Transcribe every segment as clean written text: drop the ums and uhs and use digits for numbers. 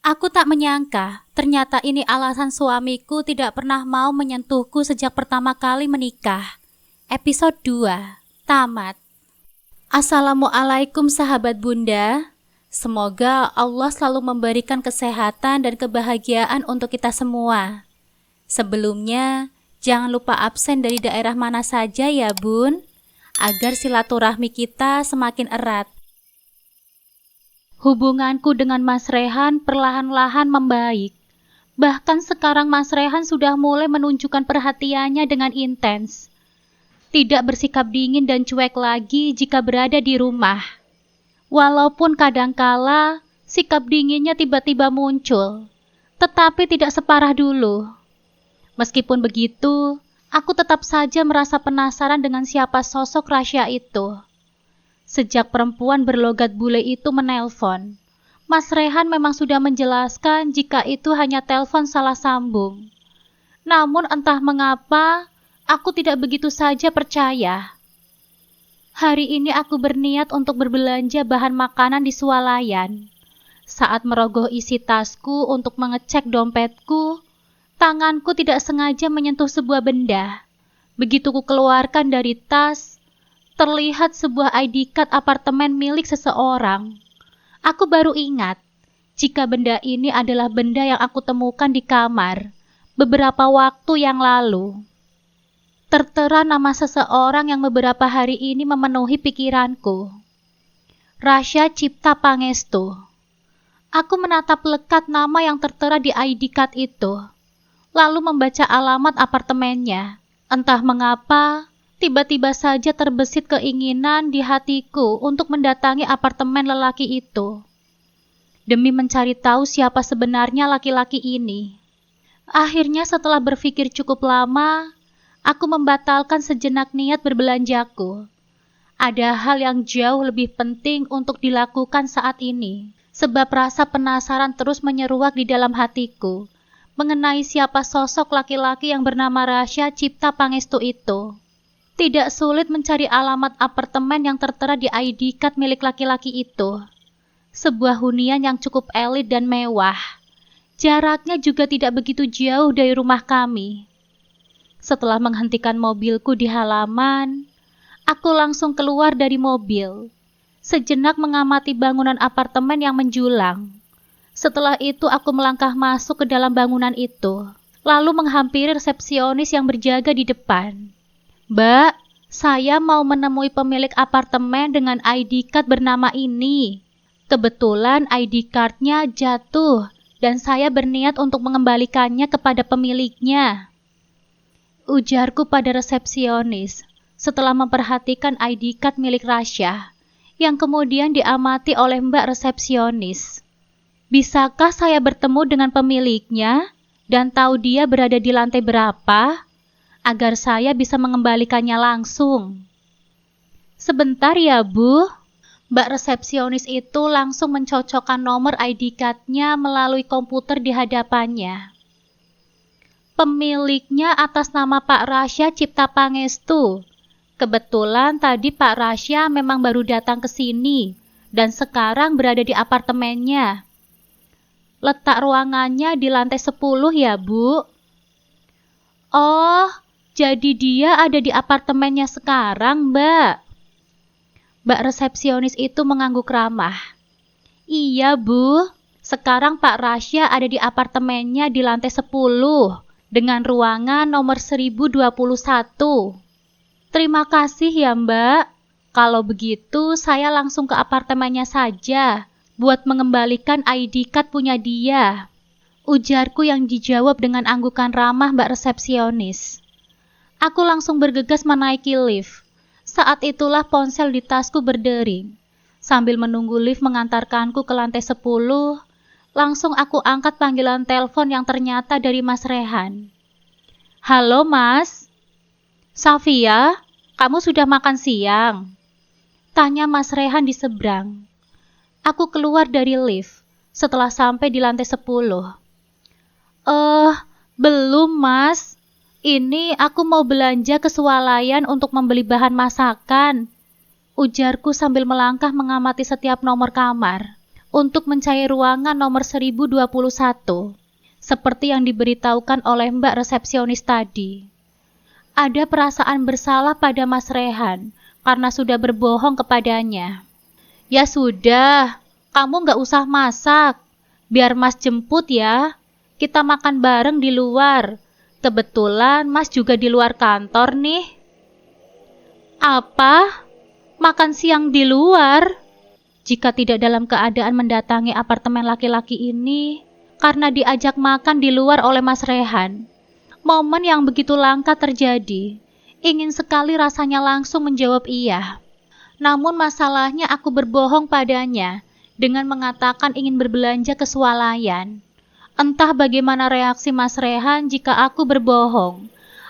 Aku tak menyangka, ternyata ini alasan suamiku tidak pernah mau menyentuhku sejak pertama kali menikah. Episode 2, tamat. Assalamualaikum sahabat Bunda. Semoga Allah selalu memberikan kesehatan dan kebahagiaan untuk kita semua. Sebelumnya, jangan lupa absen dari daerah mana saja ya Bun, agar silaturahmi kita semakin erat. Hubunganku dengan Mas Rehan perlahan-lahan membaik. Bahkan sekarang Mas Rehan sudah mulai menunjukkan perhatiannya dengan intens. Tidak bersikap dingin dan cuek lagi jika berada di rumah. Walaupun kadangkala sikap dinginnya tiba-tiba muncul, tetapi tidak separah dulu. Meskipun begitu, aku tetap saja merasa penasaran dengan siapa sosok Rasya itu. Sejak perempuan berlogat bule itu menelpon, Mas Rehan memang sudah menjelaskan jika itu hanya telepon salah sambung. Namun entah mengapa, aku tidak begitu saja percaya. Hari ini aku berniat untuk berbelanja bahan makanan di swalayan. Saat merogoh isi tasku untuk mengecek dompetku, tanganku tidak sengaja menyentuh sebuah benda. Begitu ku keluarkan dari tas, terlihat sebuah ID card apartemen milik seseorang. Aku baru ingat, jika benda ini adalah benda yang aku temukan di kamar beberapa waktu yang lalu. Tertera nama seseorang yang beberapa hari ini memenuhi pikiranku. Rasya Cipta Pangestu. Aku menatap lekat nama yang tertera di ID card itu, lalu membaca alamat apartemennya. Entah mengapa, tiba-tiba saja terbesit keinginan di hatiku untuk mendatangi apartemen lelaki itu, demi mencari tahu siapa sebenarnya laki-laki ini. Akhirnya setelah berpikir cukup lama, aku membatalkan sejenak niat berbelanjaku. Ada hal yang jauh lebih penting untuk dilakukan saat ini, sebab rasa penasaran terus menyeruak di dalam hatiku mengenai siapa sosok laki-laki yang bernama Rasya Cipta Pangestu itu. Tidak sulit mencari alamat apartemen yang tertera di ID card milik laki-laki itu. Sebuah hunian yang cukup elit dan mewah. Jaraknya juga tidak begitu jauh dari rumah kami. Setelah menghentikan mobilku di halaman, aku langsung keluar dari mobil. Sejenak mengamati bangunan apartemen yang menjulang. Setelah itu aku melangkah masuk ke dalam bangunan itu, lalu menghampiri resepsionis yang berjaga di depan. Mbak, saya mau menemui pemilik apartemen dengan ID card bernama ini. Kebetulan ID cardnya jatuh dan saya berniat untuk mengembalikannya kepada pemiliknya, ujarku pada resepsionis setelah memperhatikan ID card milik Rasya yang kemudian diamati oleh Mbak resepsionis. Bisakah saya bertemu dengan pemiliknya dan tahu dia berada di lantai berapa, agar saya bisa mengembalikannya langsung? Sebentar ya Bu. Mbak resepsionis itu langsung mencocokkan nomor ID card-nya melalui komputer di hadapannya. Pemiliknya atas nama Pak Rasya Cipta Pangestu. Kebetulan tadi Pak Rasya memang baru datang ke sini dan sekarang berada di apartemennya. Letak ruangannya di lantai 10 ya Bu. Oh, jadi dia ada di apartemennya sekarang Mbak. Mbak resepsionis itu mengangguk ramah. Iya Bu, sekarang Pak Rasya ada di apartemennya di lantai 10 dengan ruangan nomor 1021. Terima kasih ya Mbak. Kalau begitu saya langsung ke apartemennya saja buat mengembalikan ID card punya dia, ujarku yang dijawab dengan anggukan ramah Mbak resepsionis. Aku langsung bergegas menaiki lift. Saat itulah ponsel di tasku berdering. Sambil menunggu lift mengantarkanku ke lantai 10, langsung aku angkat panggilan telepon yang ternyata dari Mas Rehan. Halo Mas. Safia, kamu sudah makan siang? Tanya Mas Rehan di seberang. Aku keluar dari lift setelah sampai di lantai 10. Belum Mas. Ini aku mau belanja ke swalayan untuk membeli bahan masakan, ujarku sambil melangkah mengamati setiap nomor kamar. untuk mencari ruangan nomor 1021, seperti yang diberitahukan oleh Mbak resepsionis tadi. Ada perasaan bersalah pada Mas Rehan karena sudah berbohong kepadanya. Ya sudah, kamu nggak usah masak. Biar Mas jemput ya. Kita makan bareng di luar. Kebetulan Mas juga di luar kantor nih. Apa? Makan siang di luar? Jika tidak dalam keadaan mendatangi apartemen laki-laki ini, karena diajak makan di luar oleh Mas Rehan. Momen yang begitu langka terjadi. Ingin sekali rasanya langsung menjawab iya. Namun masalahnya aku berbohong padanya dengan mengatakan ingin berbelanja ke swalayan. Entah bagaimana reaksi Mas Rehan jika aku berbohong.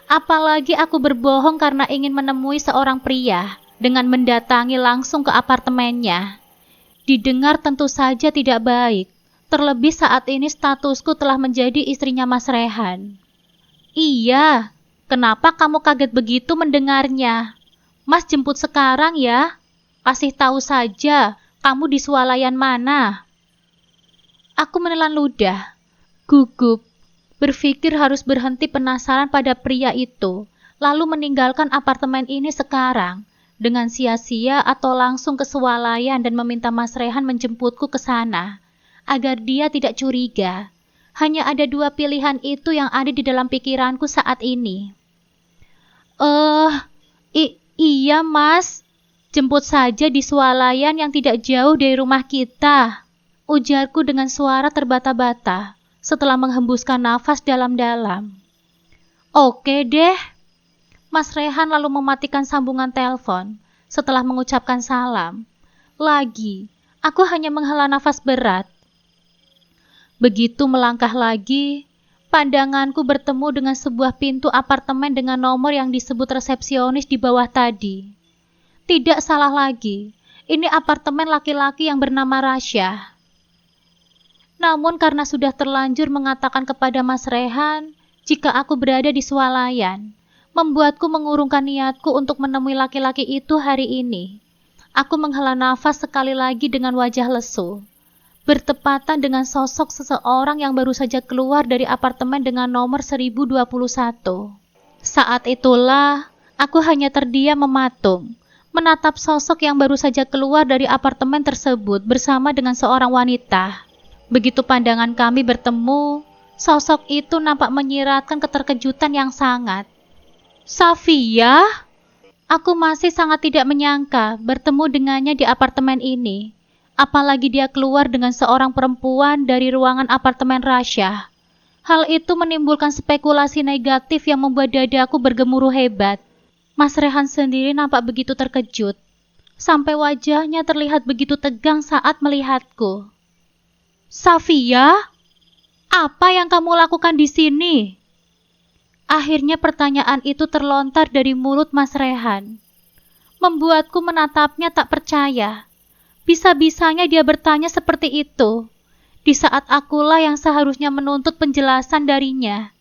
Apalagi aku berbohong karena ingin menemui seorang pria dengan mendatangi langsung ke apartemennya. Didengar tentu saja tidak baik, terlebih saat ini statusku telah menjadi istrinya Mas Rehan. Iya, kenapa kamu kaget begitu mendengarnya? Mas jemput sekarang ya? Kasih tahu saja, kamu di swalayan mana? Aku menelan ludah, gugup, berpikir harus berhenti penasaran pada pria itu, lalu meninggalkan apartemen ini sekarang, dengan sia-sia atau langsung ke swalayan dan meminta Mas Rehan menjemputku ke sana, agar dia tidak curiga. Hanya ada dua pilihan itu yang ada di dalam pikiranku saat ini. Iya Mas, jemput saja di swalayan yang tidak jauh dari rumah kita, ujarku dengan suara terbata-bata setelah menghembuskan nafas dalam-dalam. Oke deh. Mas Rehan lalu mematikan sambungan telepon setelah mengucapkan salam. Lagi, aku hanya menghela nafas berat. Begitu melangkah lagi, pandanganku bertemu dengan sebuah pintu apartemen dengan nomor yang disebut resepsionis di bawah tadi. Tidak salah lagi, ini apartemen laki-laki yang bernama Rasya. Namun karena sudah terlanjur mengatakan kepada Mas Rehan jika aku berada di swalayan, membuatku mengurungkan niatku untuk menemui laki-laki itu hari ini. Aku menghela nafas sekali lagi dengan wajah lesu. Bertepatan dengan sosok seseorang yang baru saja keluar dari apartemen dengan nomor 1021. Saat itulah, aku hanya terdiam mematung, menatap sosok yang baru saja keluar dari apartemen tersebut bersama dengan seorang wanita. Begitu pandangan kami bertemu, sosok itu nampak menyiratkan keterkejutan yang sangat. Safia? Aku masih sangat tidak menyangka bertemu dengannya di apartemen ini. Apalagi dia keluar dengan seorang perempuan dari ruangan apartemen Rasya. Hal itu menimbulkan spekulasi negatif yang membuat dadaku bergemuruh hebat. Mas Rehan sendiri nampak begitu terkejut, sampai wajahnya terlihat begitu tegang saat melihatku. Safia, apa yang kamu lakukan di sini? Akhirnya pertanyaan itu terlontar dari mulut Mas Rehan. Membuatku menatapnya tak percaya. Bisa-bisanya dia bertanya seperti itu, di saat akulah yang seharusnya menuntut penjelasan darinya.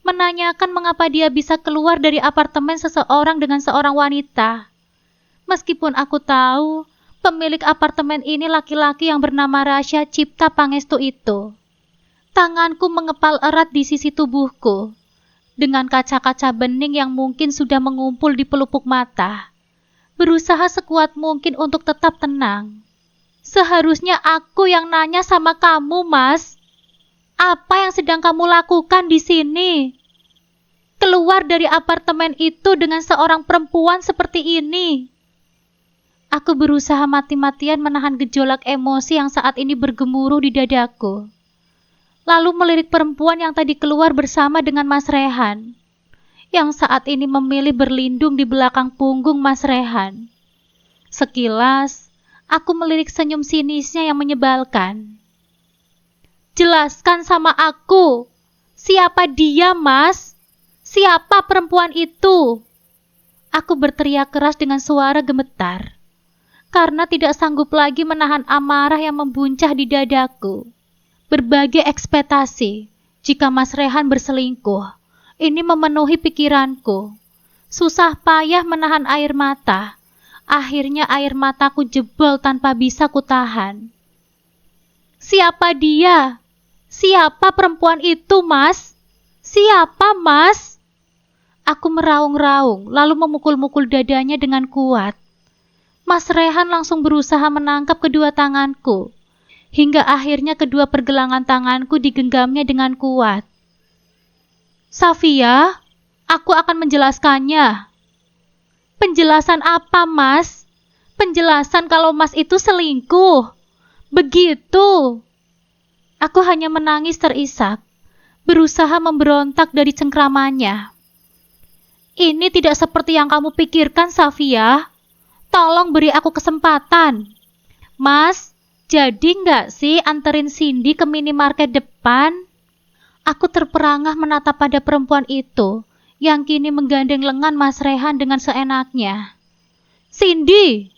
Menanyakan mengapa dia bisa keluar dari apartemen seseorang dengan seorang wanita. Meskipun aku tahu, pemilik apartemen ini laki-laki yang bernama Rasya Cipta Pangestu itu. Tanganku mengepal erat di sisi tubuhku, dengan kaca-kaca bening yang mungkin sudah mengumpul di pelupuk mata. Berusaha sekuat mungkin untuk tetap tenang. Seharusnya aku yang nanya sama kamu, Mas. Apa yang sedang kamu lakukan di sini? Keluar dari apartemen itu dengan seorang perempuan seperti ini. Aku berusaha mati-matian menahan gejolak emosi yang saat ini bergemuruh di dadaku. Lalu melirik perempuan yang tadi keluar bersama dengan Mas Rehan, yang saat ini memilih berlindung di belakang punggung Mas Rehan. Sekilas, aku melirik senyum sinisnya yang menyebalkan. Jelaskan sama aku, siapa dia, Mas? Siapa perempuan itu? Aku berteriak keras dengan suara gemetar, karena tidak sanggup lagi menahan amarah yang membuncah di dadaku. Berbagai ekspektasi, jika Mas Rehan berselingkuh, ini memenuhi pikiranku. Susah payah menahan air mata. Akhirnya air mataku jebol tanpa bisa kutahan. Siapa dia? Siapa perempuan itu, Mas? Siapa, Mas? Aku meraung-raung, lalu memukul-mukul dadanya dengan kuat. Mas Rehan langsung berusaha menangkap kedua tanganku, hingga akhirnya kedua pergelangan tanganku digenggamnya dengan kuat. Safia, aku akan menjelaskannya. Penjelasan apa, Mas? Penjelasan kalau Mas itu selingkuh. Begitu. Aku hanya menangis terisak, berusaha memberontak dari cengkramannya. Ini tidak seperti yang kamu pikirkan, Safia. Tolong beri aku kesempatan. Mas, jadi nggak sih anterin Cindy ke minimarket depan? Aku terperangah menatap pada perempuan itu, yang kini menggandeng lengan Mas Rehan dengan seenaknya. Cindy!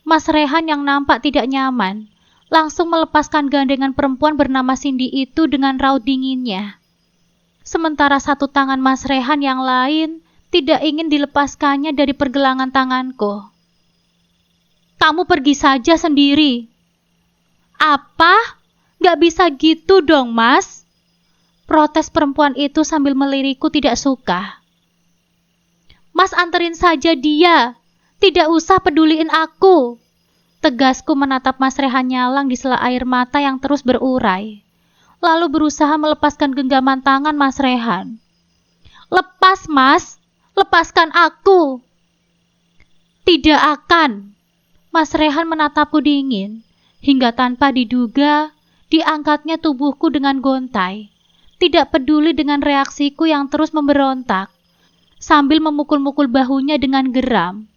Mas Rehan yang nampak tidak nyaman, langsung melepaskan gandengan perempuan bernama Cindy itu dengan raut dinginnya. Sementara satu tangan Mas Rehan yang lain tidak ingin dilepaskannya dari pergelangan tanganku. Kamu pergi saja sendiri. Apa? Gak bisa gitu dong, Mas. Protes perempuan itu sambil melirikku tidak suka. Mas anterin saja dia. Tidak usah peduliin aku. Tegasku menatap Mas Rehan nyalang di sela air mata yang terus berurai. Lalu berusaha melepaskan genggaman tangan Mas Rehan. Lepas, Mas. Lepaskan aku. Tidak akan. Mas Rehan menatapku dingin. Hingga tanpa diduga, diangkatnya tubuhku dengan gontai. Tidak peduli dengan reaksiku yang terus memberontak. Sambil memukul-mukul bahunya dengan geram.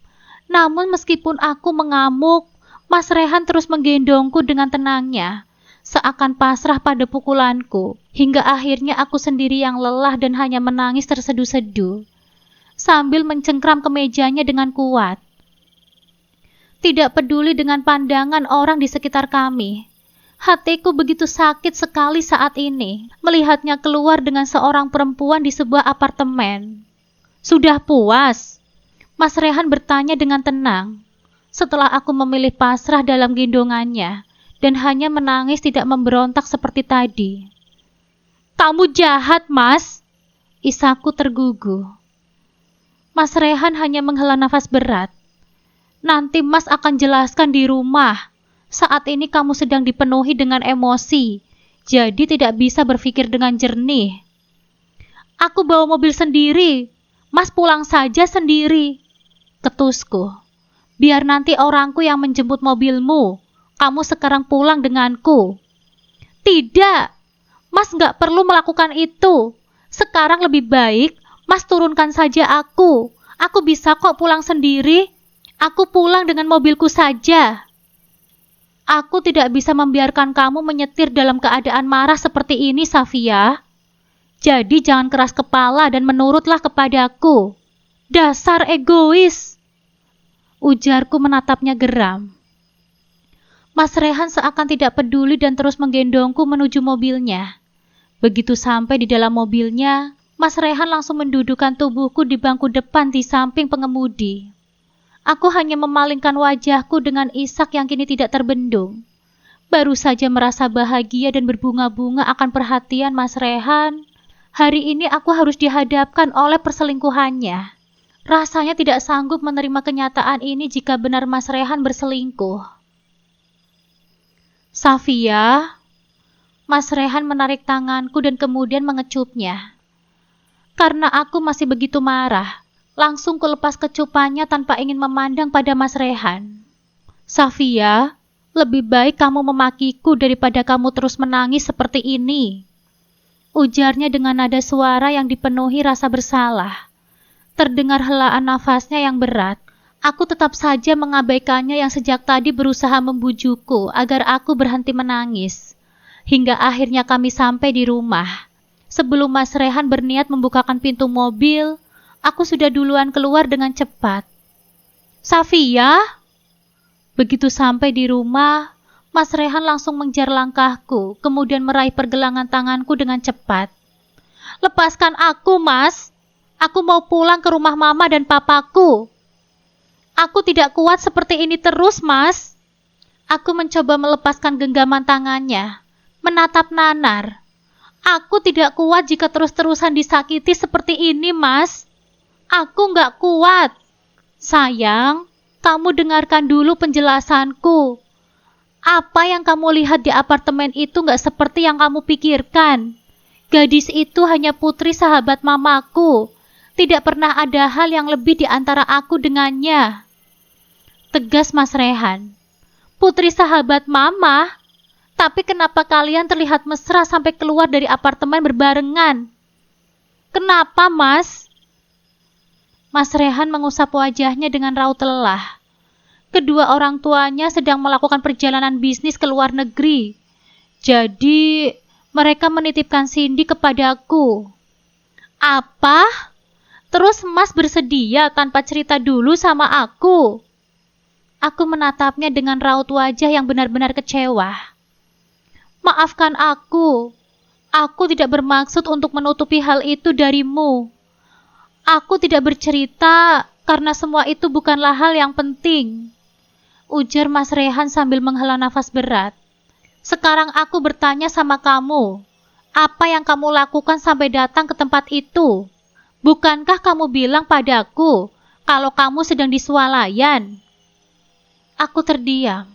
Namun meskipun aku mengamuk, Mas Rehan terus menggendongku dengan tenangnya, seakan pasrah pada pukulanku, hingga akhirnya aku sendiri yang lelah dan hanya menangis terseduh-seduh, sambil mencengkram kemejanya dengan kuat. Tidak peduli dengan pandangan orang di sekitar kami, hatiku begitu sakit sekali saat ini, melihatnya keluar dengan seorang perempuan di sebuah apartemen. Sudah puas? Mas Rehan bertanya dengan tenang, setelah aku memilih pasrah dalam gendongannya, dan hanya menangis tidak memberontak seperti tadi. Kamu jahat, Mas. Isaku tergugu. Mas Rehan hanya menghela nafas berat. Nanti Mas akan jelaskan di rumah. Saat ini kamu sedang dipenuhi dengan emosi, jadi tidak bisa berpikir dengan jernih. Aku bawa mobil sendiri. Mas pulang saja sendiri. Ketusku. Biar nanti orangku yang menjemput mobilmu. Kamu sekarang pulang denganku. Tidak. Mas gak perlu melakukan itu. Sekarang lebih baik Mas turunkan saja aku. Aku bisa kok pulang sendiri. Aku pulang dengan mobilku saja. Aku tidak bisa membiarkan kamu menyetir dalam keadaan marah seperti ini, Safia. Jadi jangan keras kepala dan menurutlah kepadaku. Dasar egois. Ujarku menatapnya geram. Mas Rehan seakan tidak peduli dan terus menggendongku menuju mobilnya. Begitu sampai di dalam mobilnya, Mas Rehan langsung mendudukkan tubuhku di bangku depan di samping pengemudi. Aku hanya memalingkan wajahku dengan isak yang kini tidak terbendung. Baru saja merasa bahagia dan berbunga-bunga akan perhatian Mas Rehan. Hari ini aku harus dihadapkan oleh perselingkuhannya. Rasanya tidak sanggup menerima kenyataan ini jika benar Mas Rehan berselingkuh. Safia, Mas Rehan menarik tanganku dan kemudian mengecupnya. Karena aku masih begitu marah, langsung kulepas kecupannya tanpa ingin memandang pada Mas Rehan. Safia, lebih baik kamu memakiku daripada kamu terus menangis seperti ini. Ujarnya dengan nada suara yang dipenuhi rasa bersalah. Terdengar helaan nafasnya yang berat. Aku tetap saja mengabaikannya yang sejak tadi berusaha membujukku agar aku berhenti menangis. Hingga akhirnya kami sampai di rumah. Sebelum Mas Rehan berniat membukakan pintu mobil, aku sudah duluan keluar dengan cepat. Safia? Begitu sampai di rumah, Mas Rehan langsung mengejar langkahku, kemudian meraih pergelangan tanganku dengan cepat. Lepaskan aku, Mas. Aku mau pulang ke rumah Mama dan Papaku. Aku tidak kuat seperti ini terus, Mas. Aku mencoba melepaskan genggaman tangannya, menatap Nanar. Aku tidak kuat jika terus-terusan disakiti seperti ini, Mas. Aku nggak kuat. Sayang, kamu dengarkan dulu penjelasanku. Apa yang kamu lihat di apartemen itu nggak seperti yang kamu pikirkan. Gadis itu hanya putri sahabat mamaku. Tidak pernah ada hal yang lebih di antara aku dengannya. Tegas Mas Rehan. Putri sahabat mama? Tapi kenapa kalian terlihat mesra sampai keluar dari apartemen berbarengan? Kenapa, Mas? Mas Rehan mengusap wajahnya dengan raut lelah. Kedua orang tuanya sedang melakukan perjalanan bisnis ke luar negeri. Jadi, mereka menitipkan Cindy kepadaku. Apa? Terus Mas bersedia tanpa cerita dulu sama aku? Aku menatapnya dengan raut wajah yang benar-benar kecewa. Maafkan aku. Aku tidak bermaksud untuk menutupi hal itu darimu. Aku tidak bercerita karena semua itu bukanlah hal yang penting. Ujar Mas Rehan sambil menghela nafas berat. Sekarang aku bertanya sama kamu. Apa yang kamu lakukan sampai datang ke tempat itu? Bukankah kamu bilang padaku kalau kamu sedang di swalayan? Aku terdiam.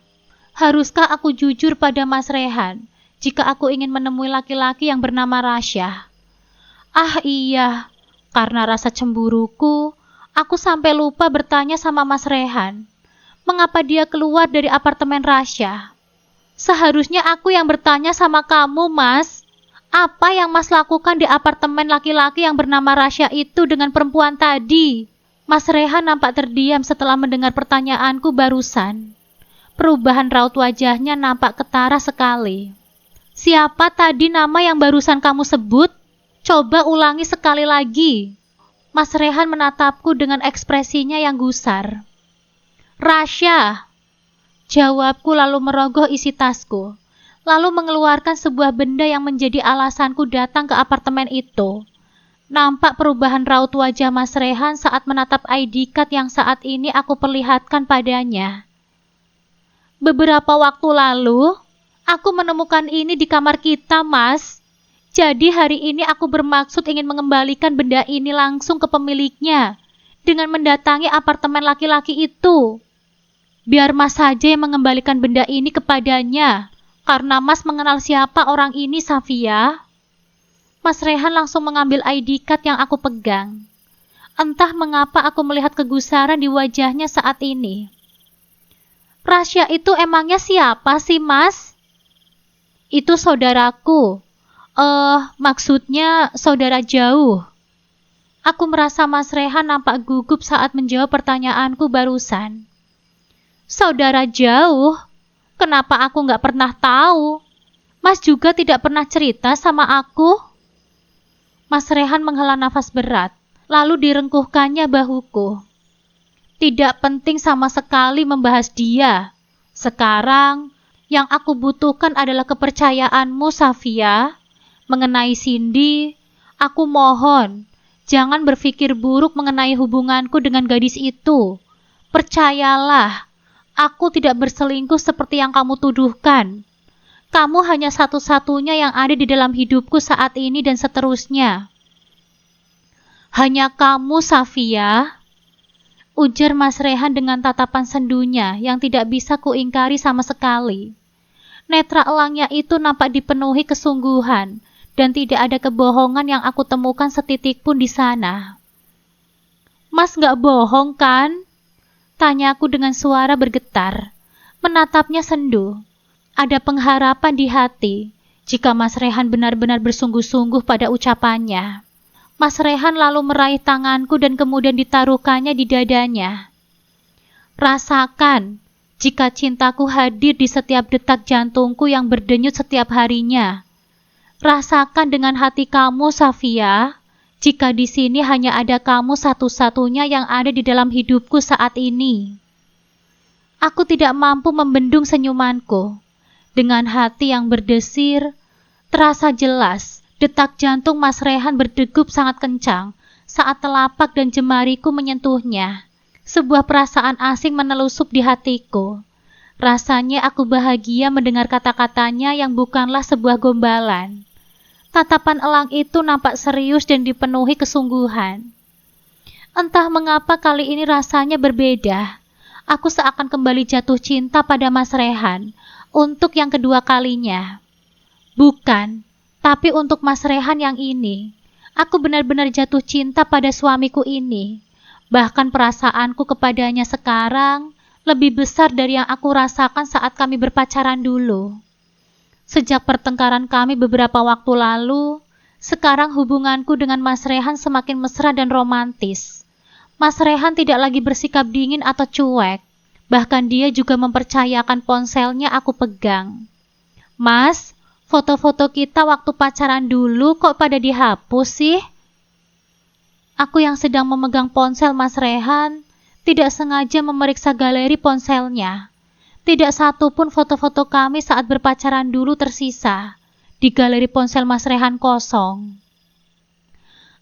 Haruskah aku jujur pada Mas Rehan jika aku ingin menemui laki-laki yang bernama Rasya? Ah iya, karena rasa cemburuku, aku sampai lupa bertanya sama Mas Rehan. Mengapa dia keluar dari apartemen Rasya? Seharusnya aku yang bertanya sama kamu, Mas. Apa yang Mas lakukan di apartemen laki-laki yang bernama Rasya itu dengan perempuan tadi? Mas Rehan nampak terdiam setelah mendengar pertanyaanku barusan. Perubahan raut wajahnya nampak ketara sekali. Siapa tadi nama yang barusan kamu sebut? Coba ulangi sekali lagi. Mas Rehan menatapku dengan ekspresinya yang gusar. Rasya. Jawabku lalu merogoh isi tasku. Lalu mengeluarkan sebuah benda yang menjadi alasanku datang ke apartemen itu. Nampak perubahan raut wajah Mas Rehan saat menatap ID card yang saat ini aku perlihatkan padanya. Beberapa waktu lalu, aku menemukan ini di kamar kita, Mas. Jadi hari ini aku bermaksud ingin mengembalikan benda ini langsung ke pemiliknya dengan mendatangi apartemen laki-laki itu. Biar Mas saja yang mengembalikan benda ini kepadanya, karena Mas mengenal siapa orang ini, Safia. Mas Rehan langsung mengambil ID card yang aku pegang. Entah mengapa aku melihat kegusaran di wajahnya saat ini. Rasya itu emangnya siapa sih, Mas? Itu saudaraku. Maksudnya saudara jauh. Aku merasa Mas Rehan nampak gugup saat menjawab pertanyaanku barusan. Saudara jauh? Kenapa aku nggak pernah tahu? Mas juga tidak pernah cerita sama aku? Mas Rehan menghela nafas berat, lalu direngkuhkannya bahuku. Tidak penting sama sekali membahas dia. Sekarang, yang aku butuhkan adalah kepercayaanmu, Safia. Mengenai Cindy, aku mohon, jangan berpikir buruk mengenai hubunganku dengan gadis itu. Percayalah, aku tidak berselingkuh seperti yang kamu tuduhkan. Kamu hanya satu-satunya yang ada di dalam hidupku saat ini dan seterusnya. Hanya kamu, Safia, ujar Mas Rehan dengan tatapan sendunya yang tidak bisa kuingkari sama sekali. Netra elangnya itu nampak dipenuhi kesungguhan dan tidak ada kebohongan yang aku temukan setitik pun di sana. Mas nggak bohong kan? Tanyaku dengan suara bergetar, menatapnya sendu. Ada pengharapan di hati jika Mas Rehan benar-benar bersungguh-sungguh pada ucapannya. Mas Rehan lalu meraih tanganku dan kemudian ditaruhkannya di dadanya. Rasakan jika cintaku hadir di setiap detak jantungku yang berdenyut setiap harinya. Rasakan dengan hati kamu, Safia, jika di sini hanya ada kamu satu-satunya yang ada di dalam hidupku saat ini. Aku tidak mampu membendung senyumanku. Dengan hati yang berdesir, terasa jelas detak jantung Mas Rehan berdegup sangat kencang saat telapak dan jemariku menyentuhnya. Sebuah perasaan asing menelusup di hatiku. Rasanya aku bahagia mendengar kata-katanya yang bukanlah sebuah gombalan. Tatapan elang itu nampak serius dan dipenuhi kesungguhan. Entah mengapa kali ini rasanya berbeda. Aku seakan kembali jatuh cinta pada Mas Rehan untuk yang kedua kalinya. Bukan, tapi untuk Mas Rehan yang ini. Aku benar-benar jatuh cinta pada suamiku ini. Bahkan perasaanku kepadanya sekarang lebih besar dari yang aku rasakan saat kami berpacaran dulu. Sejak pertengkaran kami beberapa waktu lalu, sekarang hubunganku dengan Mas Rehan semakin mesra dan romantis. Mas Rehan tidak lagi bersikap dingin atau cuek. Bahkan dia juga mempercayakan ponselnya aku pegang. Mas, foto-foto kita waktu pacaran dulu kok pada dihapus sih? Aku yang sedang memegang ponsel Mas Rehan, tidak sengaja memeriksa galeri ponselnya. Tidak satu pun foto-foto kami saat berpacaran dulu tersisa. Di galeri ponsel Mas Rehan kosong.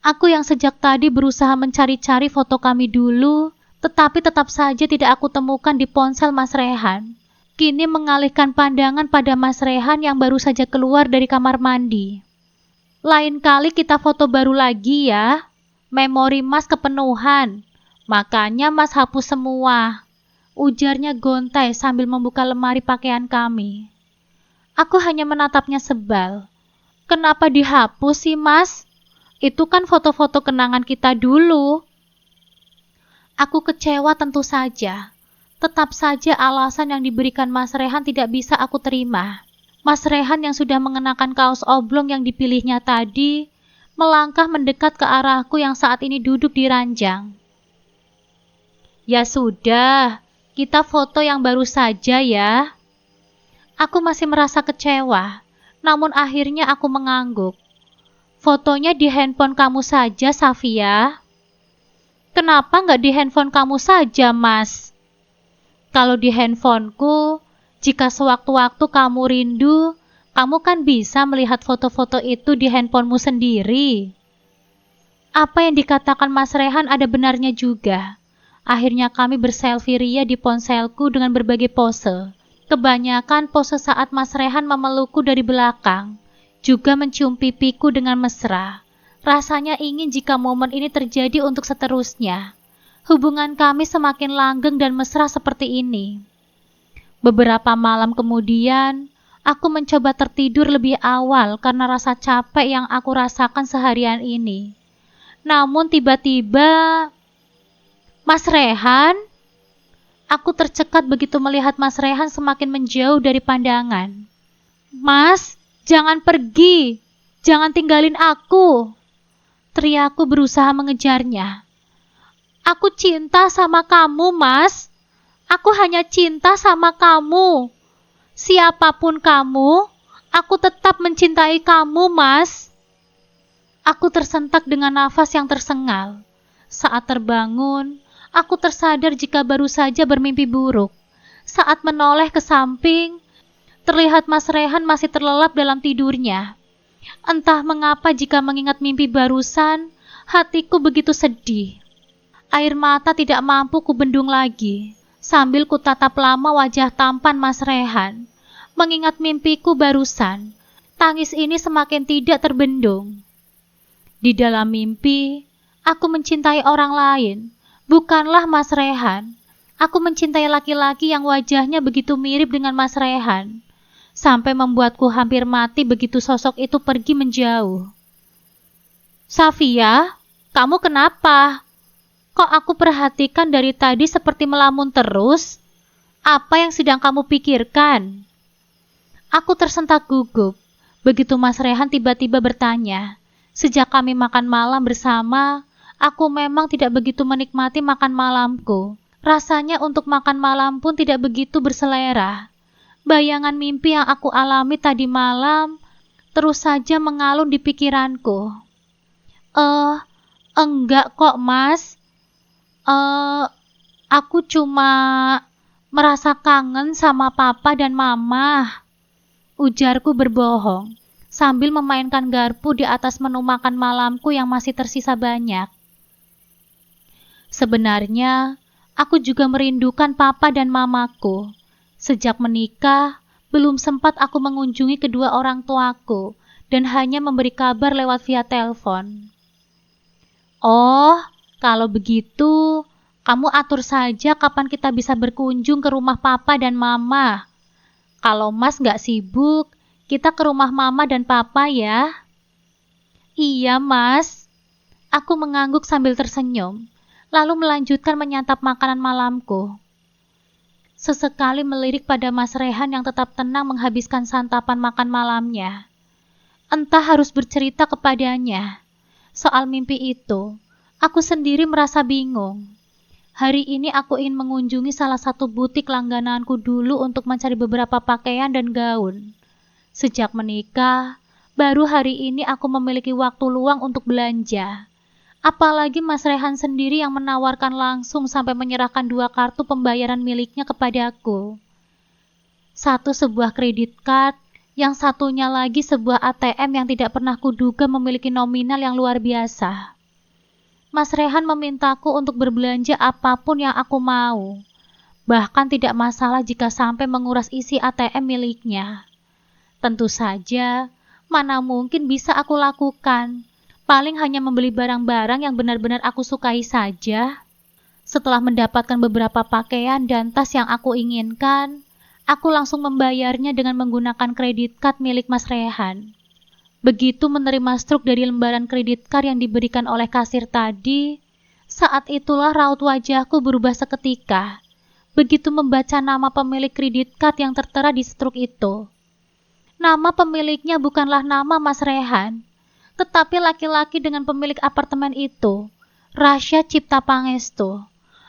Aku yang sejak tadi berusaha mencari-cari foto kami dulu, tetapi tetap saja tidak aku temukan di ponsel Mas Rehan. Kini mengalihkan pandangan pada Mas Rehan yang baru saja keluar dari kamar mandi. Lain kali kita foto baru lagi ya. Memori Mas kepenuhan. Makanya Mas hapus semua, ujarnya gontai sambil membuka lemari pakaian kami. Aku hanya menatapnya sebal. Kenapa dihapus sih Mas? Itu kan foto-foto kenangan kita dulu. Aku kecewa tentu saja. Tetap saja alasan yang diberikan Mas Rehan tidak bisa aku terima. Mas Rehan yang sudah mengenakan kaos oblong yang dipilihnya tadi, melangkah mendekat ke arahku yang saat ini duduk di ranjang. Ya sudah, kita foto yang baru saja ya. Aku masih merasa kecewa, namun akhirnya aku mengangguk. Fotonya di handphone kamu saja, Safia. Kenapa nggak di handphone kamu saja, Mas? Kalau di handphoneku, jika sewaktu-waktu kamu rindu, kamu kan bisa melihat foto-foto itu di handphonemu sendiri. Apa yang dikatakan Mas Rehan ada benarnya juga. Akhirnya kami berselfie ria di ponselku dengan berbagai pose. Kebanyakan pose saat Mas Rehan memelukku dari belakang, juga mencium pipiku dengan mesra. Rasanya ingin jika momen ini terjadi untuk seterusnya. Hubungan kami semakin langgeng dan mesra seperti ini. Beberapa malam kemudian, aku mencoba tertidur lebih awal karena rasa capek yang aku rasakan seharian ini. Namun tiba-tiba, Mas Rehan? Aku tercekat begitu melihat Mas Rehan semakin menjauh dari pandangan. Mas, jangan pergi. Jangan tinggalin aku. Teriakku berusaha mengejarnya. Aku cinta sama kamu, Mas. Aku hanya cinta sama kamu. Siapapun kamu, aku tetap mencintai kamu, Mas. Aku tersentak dengan nafas yang tersengal. Saat terbangun, aku tersadar jika baru saja bermimpi buruk. Saat menoleh ke samping, terlihat Mas Rehan masih terlelap dalam tidurnya. Entah mengapa jika mengingat mimpi barusan, hatiku begitu sedih. Air mata tidak mampu kubendung lagi. Sambil kutatap lama wajah tampan Mas Rehan, mengingat mimpiku barusan, tangis ini semakin tidak terbendung. Di dalam mimpi, aku mencintai orang lain, bukanlah Mas Rehan. Aku mencintai laki-laki yang wajahnya begitu mirip dengan Mas Rehan, sampai membuatku hampir mati begitu sosok itu pergi menjauh. Safia, kamu kenapa? Kok aku perhatikan dari tadi seperti melamun terus? Apa yang sedang kamu pikirkan? Aku tersentak gugup, begitu Mas Rehan tiba-tiba bertanya. Sejak kami makan malam bersama, aku memang tidak begitu menikmati makan malamku. Rasanya untuk makan malam pun tidak begitu berselera. Bayangan mimpi yang aku alami tadi malam terus saja mengalun di pikiranku. Enggak kok, Mas. Aku cuma merasa kangen sama papa dan mama. Ujarku berbohong, sambil memainkan garpu di atas menu makan malamku yang masih tersisa banyak. Sebenarnya, aku juga merindukan papa dan mamaku. Sejak menikah, belum sempat aku mengunjungi kedua orang tuaku dan hanya memberi kabar lewat via telepon. Oh, kalau begitu, kamu atur saja kapan kita bisa berkunjung ke rumah papa dan mama. Kalau Mas nggak sibuk, kita ke rumah mama dan papa ya. Iya, Mas. Aku mengangguk sambil tersenyum, lalu melanjutkan menyantap makanan malamku. Sesekali melirik pada Mas Rehan yang tetap tenang menghabiskan santapan makan malamnya. Entah harus bercerita kepadanya. Soal mimpi itu, aku sendiri merasa bingung. Hari ini aku ingin mengunjungi salah satu butik langgananku dulu untuk mencari beberapa pakaian dan gaun. Sejak menikah, baru hari ini aku memiliki waktu luang untuk belanja. Apalagi Mas Rehan sendiri yang menawarkan langsung sampai menyerahkan 2 kartu pembayaran miliknya kepadaku. Satu sebuah kredit card, yang satunya lagi sebuah ATM yang tidak pernah kuduga memiliki nominal yang luar biasa. Mas Rehan memintaku untuk berbelanja apapun yang aku mau. Bahkan tidak masalah jika sampai menguras isi ATM miliknya. Tentu saja, mana mungkin bisa aku lakukan. Paling hanya membeli barang-barang yang benar-benar aku sukai saja. Setelah mendapatkan beberapa pakaian dan tas yang aku inginkan, aku langsung membayarnya dengan menggunakan kredit card milik Mas Rehan. Begitu menerima struk dari lembaran kredit card yang diberikan oleh kasir tadi, saat itulah raut wajahku berubah seketika. Begitu membaca nama pemilik kredit card yang tertera di struk itu. Nama pemiliknya bukanlah nama Mas Rehan, tetapi laki-laki dengan pemilik apartemen itu, Rasya Cipta Pangestu.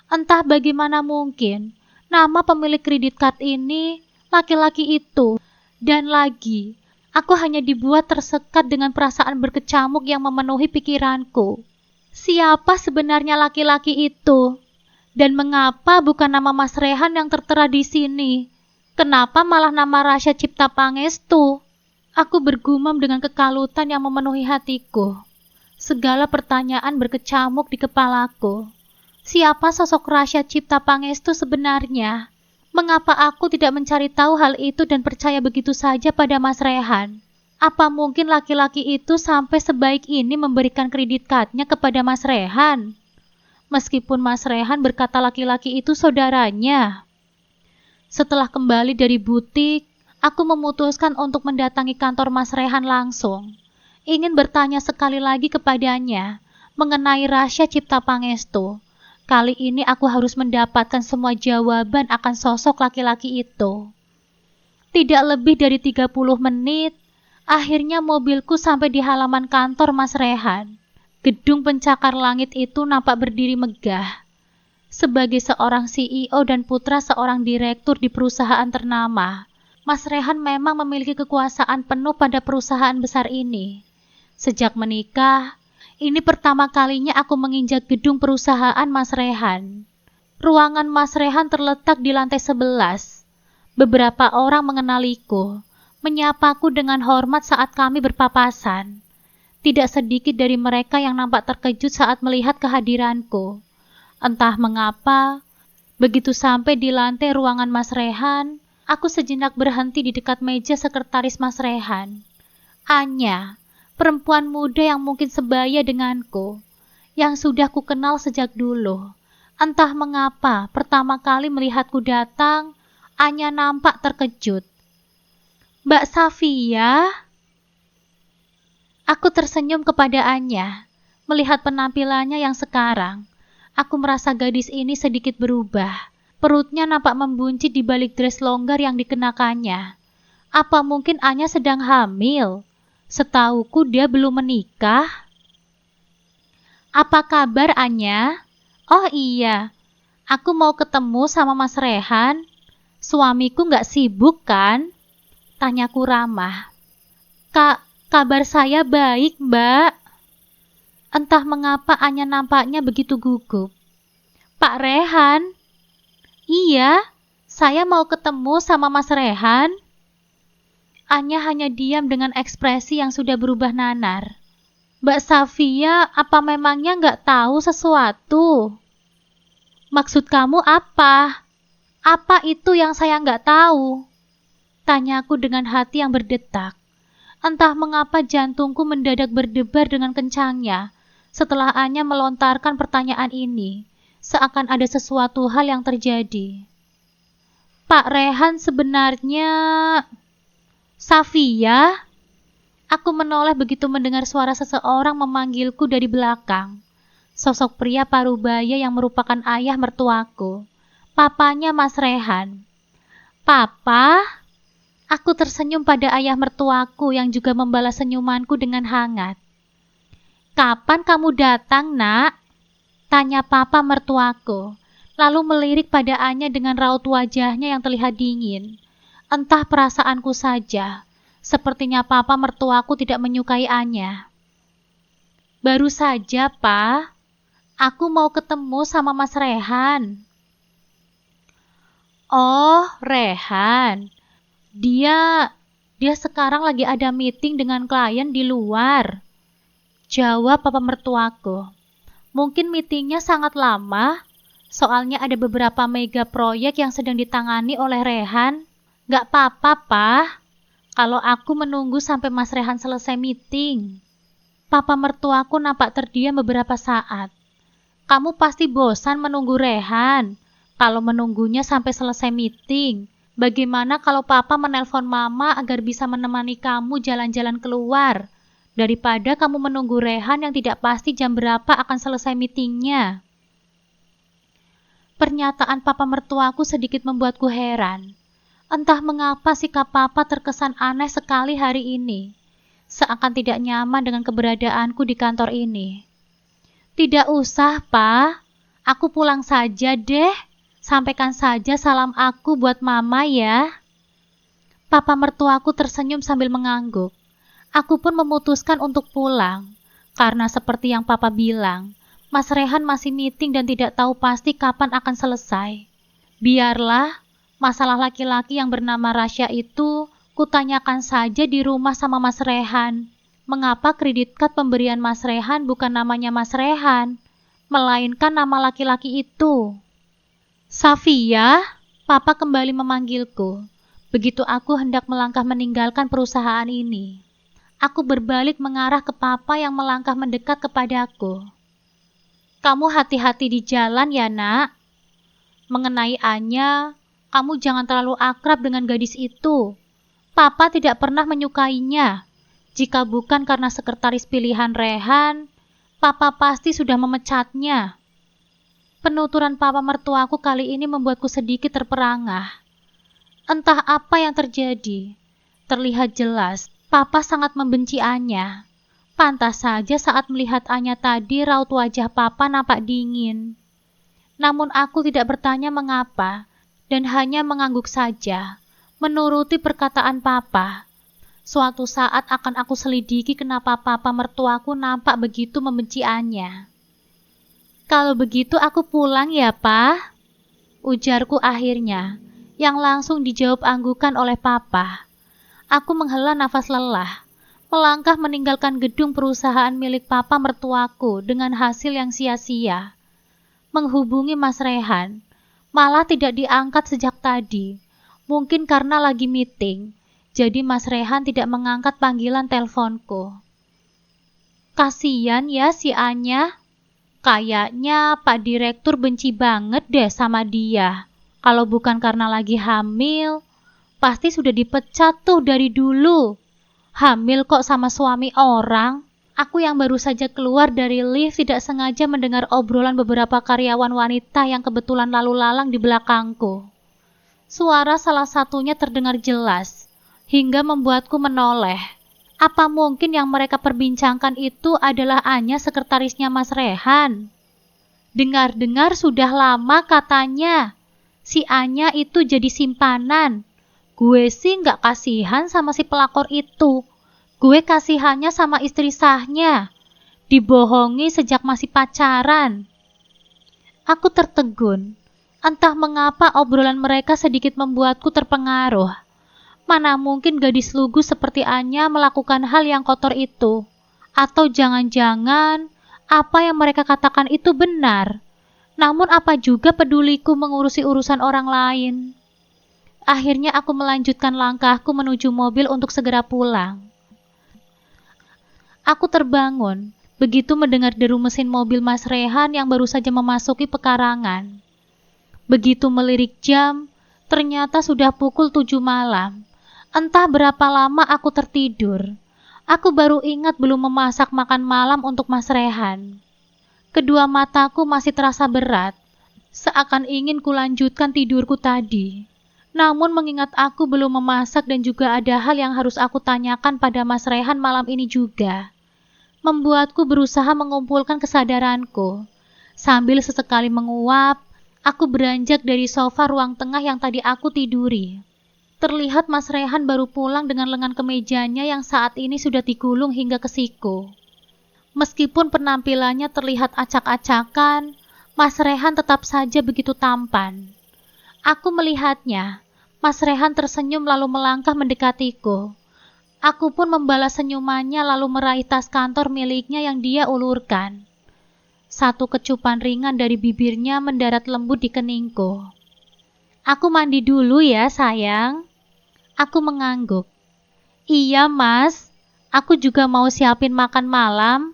Entah bagaimana mungkin, nama pemilik kredit card ini, laki-laki itu, dan lagi, aku hanya dibuat tersekat dengan perasaan berkecamuk yang memenuhi pikiranku. Siapa sebenarnya laki-laki itu? Dan mengapa bukan nama Mas Rehan yang tertera di sini? Kenapa malah nama Rasya Cipta Pangestu? Aku bergumam dengan kekalutan yang memenuhi hatiku. Segala pertanyaan berkecamuk di kepalaku. Siapa sosok Rasya Cipta Pangestu sebenarnya? Mengapa aku tidak mencari tahu hal itu dan percaya begitu saja pada Mas Rehan? Apa mungkin laki-laki itu sampai sebaik ini memberikan kredit cardnya kepada Mas Rehan? Meskipun Mas Rehan berkata laki-laki itu saudaranya. Setelah kembali dari butik, aku memutuskan untuk mendatangi kantor Mas Rehan langsung. Ingin bertanya sekali lagi kepadanya mengenai Rasya Cipta Pangestu. Kali ini aku harus mendapatkan semua jawaban akan sosok laki-laki itu. Tidak lebih dari 30 menit, akhirnya mobilku sampai di halaman kantor Mas Rehan. Gedung pencakar langit itu nampak berdiri megah. Sebagai seorang CEO dan putra seorang direktur di perusahaan ternama, Mas Rehan memang memiliki kekuasaan penuh pada perusahaan besar ini. Sejak menikah, ini pertama kalinya aku menginjak gedung perusahaan Mas Rehan. Ruangan Mas Rehan terletak di lantai 11. Beberapa orang mengenaliku, menyapaku dengan hormat saat kami berpapasan. Tidak sedikit dari mereka yang nampak terkejut saat melihat kehadiranku. Entah mengapa, begitu sampai di lantai ruangan Mas Rehan, aku sejenak berhenti di dekat meja sekretaris Mas Rehan. Anya, perempuan muda yang mungkin sebaya denganku, yang sudah kukenal sejak dulu. Entah mengapa, pertama kali melihatku datang, Anya nampak terkejut. Mbak Safia? Aku tersenyum kepada Anya, melihat penampilannya yang sekarang. Aku merasa gadis ini sedikit berubah. Perutnya nampak membuncit di balik dress longgar yang dikenakannya. Apa mungkin Anya sedang hamil? Setauku dia belum menikah. Apa kabar Anya? Oh iya, aku mau ketemu sama Mas Rehan. Suamiku nggak sibuk kan? Tanyaku ramah. Kabar saya baik, Mbak. Entah mengapa Anya nampaknya begitu gugup. Pak Rehan? Iya, saya mau ketemu sama Mas Rehan. Anya hanya diam dengan ekspresi yang sudah berubah nanar. Mbak Safia, apa memangnya nggak tahu sesuatu? Maksud kamu apa? Apa itu yang saya nggak tahu? Tanyaku dengan hati yang berdetak. Entah mengapa jantungku mendadak berdebar dengan kencangnya setelah Anya melontarkan pertanyaan ini, seakan ada sesuatu hal yang terjadi. Pak Rehan sebenarnya... Safia? Aku menoleh begitu mendengar suara seseorang memanggilku dari belakang. Sosok pria parubaya yang merupakan ayah mertuaku. Papanya Mas Rehan. Papa? Aku tersenyum pada ayah mertuaku yang juga membalas senyumanku dengan hangat. Kapan kamu datang, nak? Tanya papa mertuaku, lalu melirik pada Anya dengan raut wajahnya yang terlihat dingin. Entah perasaanku saja, sepertinya papa mertuaku tidak menyukai Anya. Baru saja, Pa. Aku mau ketemu sama Mas Rehan. Oh, Rehan. Dia sekarang lagi ada meeting dengan klien di luar. Jawab papa mertuaku. Mungkin meetingnya sangat lama, soalnya ada beberapa mega proyek yang sedang ditangani oleh Rehan. Gak apa-apa, Pa. Kalau aku menunggu sampai Mas Rehan selesai meeting. Papa mertuaku nampak terdiam beberapa saat. Kamu pasti bosan menunggu Rehan. Kalau menunggunya sampai selesai meeting, bagaimana kalau Papa menelpon Mama agar bisa menemani kamu jalan-jalan keluar? Daripada kamu menunggu Rehan yang tidak pasti jam berapa akan selesai meetingnya. Pernyataan papa mertuaku sedikit membuatku heran. Entah mengapa sikap papa terkesan aneh sekali hari ini. Seakan tidak nyaman dengan keberadaanku di kantor ini. Tidak usah, Pa. Aku pulang saja deh. Sampaikan saja salam aku buat Mama ya. Papa mertuaku tersenyum sambil mengangguk. Aku pun memutuskan untuk pulang, karena seperti yang Papa bilang, Mas Rehan masih meeting dan tidak tahu pasti kapan akan selesai. Biarlah, masalah laki-laki yang bernama Rasya itu, kutanyakan saja di rumah sama Mas Rehan. Mengapa kredit card pemberian Mas Rehan bukan namanya Mas Rehan, melainkan nama laki-laki itu? Safia, Papa kembali memanggilku. Begitu aku hendak melangkah meninggalkan perusahaan ini. Aku berbalik mengarah ke Papa yang melangkah mendekat kepadaku. Kamu hati-hati di jalan ya, Nak. Mengenai Anya, kamu jangan terlalu akrab dengan gadis itu. Papa tidak pernah menyukainya. Jika bukan karena sekretaris pilihan Rehan, Papa pasti sudah memecatnya. Penuturan Papa mertuaku kali ini membuatku sedikit terperangah. Entah apa yang terjadi. Terlihat jelas Papa sangat membenci Anya. Pantas saja saat melihat Anya tadi raut wajah Papa nampak dingin. Namun aku tidak bertanya mengapa dan hanya mengangguk saja, menuruti perkataan Papa. Suatu saat akan aku selidiki kenapa Papa mertuaku nampak begitu membenci Anya. Kalau begitu aku pulang ya, Pa. Ujarku akhirnya, yang langsung dijawab anggukan oleh Papa. Aku menghela nafas lelah, melangkah meninggalkan gedung perusahaan milik Papa mertuaku dengan hasil yang sia-sia. Menghubungi Mas Rehan, malah tidak diangkat sejak tadi. Mungkin karena lagi meeting, jadi Mas Rehan tidak mengangkat panggilan teleponku. Kasian ya si Anya. Kayaknya Pak Direktur benci banget deh sama dia. Kalau bukan karena lagi hamil, pasti sudah dipecat tuh dari dulu. Hamil kok sama suami orang. Aku yang baru saja keluar dari lift tidak sengaja mendengar obrolan beberapa karyawan wanita yang kebetulan lalu lalang di belakangku. Suara salah satunya terdengar jelas, hingga membuatku menoleh. Apa mungkin yang mereka perbincangkan itu adalah Anya sekretarisnya Mas Rehan? Dengar-dengar sudah lama katanya, si Anya itu jadi simpanan. Gue sih nggak kasihan sama si pelakor itu. Gue kasihannya sama istri sahnya. Dibohongi sejak masih pacaran. Aku tertegun. Entah mengapa obrolan mereka sedikit membuatku terpengaruh. Mana mungkin gadis lugu seperti Anya melakukan hal yang kotor itu? Atau jangan-jangan apa yang mereka katakan itu benar? Namun apa juga peduliku mengurusi urusan orang lain? Akhirnya aku melanjutkan langkahku menuju mobil untuk segera pulang. Aku terbangun begitu mendengar deru mesin mobil Mas Rehan yang baru saja memasuki pekarangan. Begitu melirik jam, ternyata sudah pukul 7 malam. Entah berapa lama aku tertidur. Aku baru ingat belum memasak makan malam untuk Mas Rehan. Kedua mataku masih terasa berat, seakan ingin kulanjutkan tidurku tadi. Namun mengingat aku belum memasak dan juga ada hal yang harus aku tanyakan pada Mas Rehan malam ini juga, membuatku berusaha mengumpulkan kesadaranku. Sambil sesekali menguap, aku beranjak dari sofa ruang tengah yang tadi aku tiduri. Terlihat Mas Rehan baru pulang dengan lengan kemejanya yang saat ini sudah digulung hingga ke siku. Meskipun penampilannya terlihat acak-acakan, Mas Rehan tetap saja begitu tampan. Aku melihatnya. Mas Rehan tersenyum lalu melangkah mendekatiku. Aku pun membalas senyumannya lalu meraih tas kantor miliknya yang dia ulurkan. Satu kecupan ringan dari bibirnya mendarat lembut di keningku. Aku mandi dulu ya, sayang. Aku mengangguk. Iya, Mas. Aku juga mau siapin makan malam.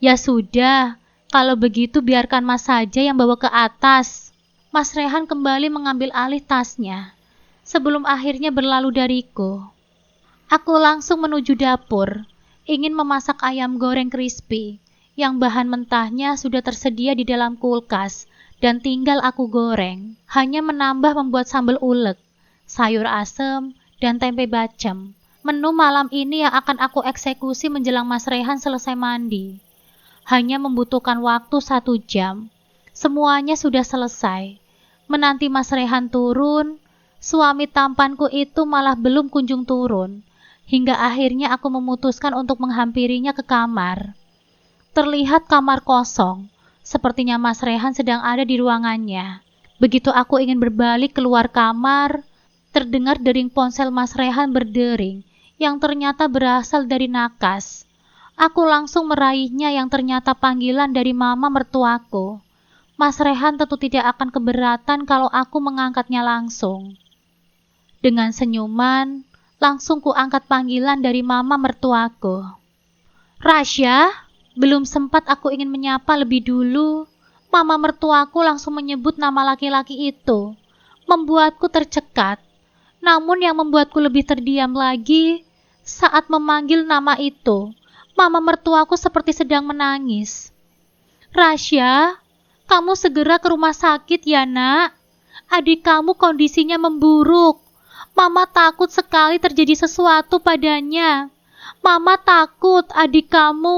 Ya sudah, kalau begitu biarkan Mas saja yang bawa ke atas. Mas Rehan kembali mengambil alih tasnya, sebelum akhirnya berlalu dariku. Aku langsung menuju dapur, ingin memasak ayam goreng crispy, yang bahan mentahnya sudah tersedia di dalam kulkas, dan tinggal aku goreng. Hanya menambah membuat sambal ulek, sayur asem, dan tempe bacem. Menu malam ini yang akan aku eksekusi menjelang Mas Rehan selesai mandi. Hanya membutuhkan waktu 1 jam. Semuanya sudah selesai. Menanti Mas Rehan turun, suami tampanku itu malah belum kunjung turun. Hingga akhirnya aku memutuskan untuk menghampirinya ke kamar. Terlihat kamar kosong. Sepertinya Mas Rehan sedang ada di ruangannya. Begitu aku ingin berbalik keluar kamar, terdengar dering ponsel Mas Rehan berdering, yang ternyata berasal dari Nakas. Aku langsung meraihnya yang ternyata panggilan dari mama mertuaku. Mas Rehan tentu tidak akan keberatan kalau aku mengangkatnya langsung. Dengan senyuman, langsung kuangkat panggilan dari mama mertuaku. Rasya, belum sempat aku ingin menyapa lebih dulu, mama mertuaku langsung menyebut nama laki-laki itu, membuatku tercekat. Namun yang membuatku lebih terdiam lagi, saat memanggil nama itu, mama mertuaku seperti sedang menangis. Rasya, kamu segera ke rumah sakit ya nak. Adik kamu kondisinya memburuk. Mama takut sekali terjadi sesuatu padanya. Mama takut adik kamu.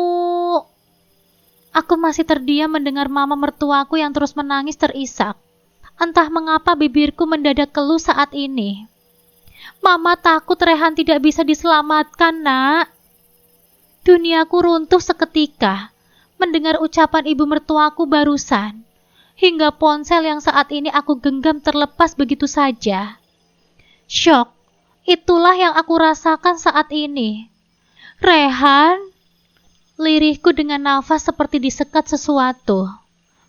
Aku masih terdiam mendengar mama mertuaku yang terus menangis terisak. Entah mengapa bibirku mendadak keluh saat ini. Mama takut Rehan tidak bisa diselamatkan, nak. Duniaku runtuh seketika mendengar ucapan ibu mertuaku barusan, hingga ponsel yang saat ini aku genggam terlepas begitu saja. Syok, itulah yang aku rasakan saat ini. Rehan, lirihku dengan nafas seperti disekat sesuatu.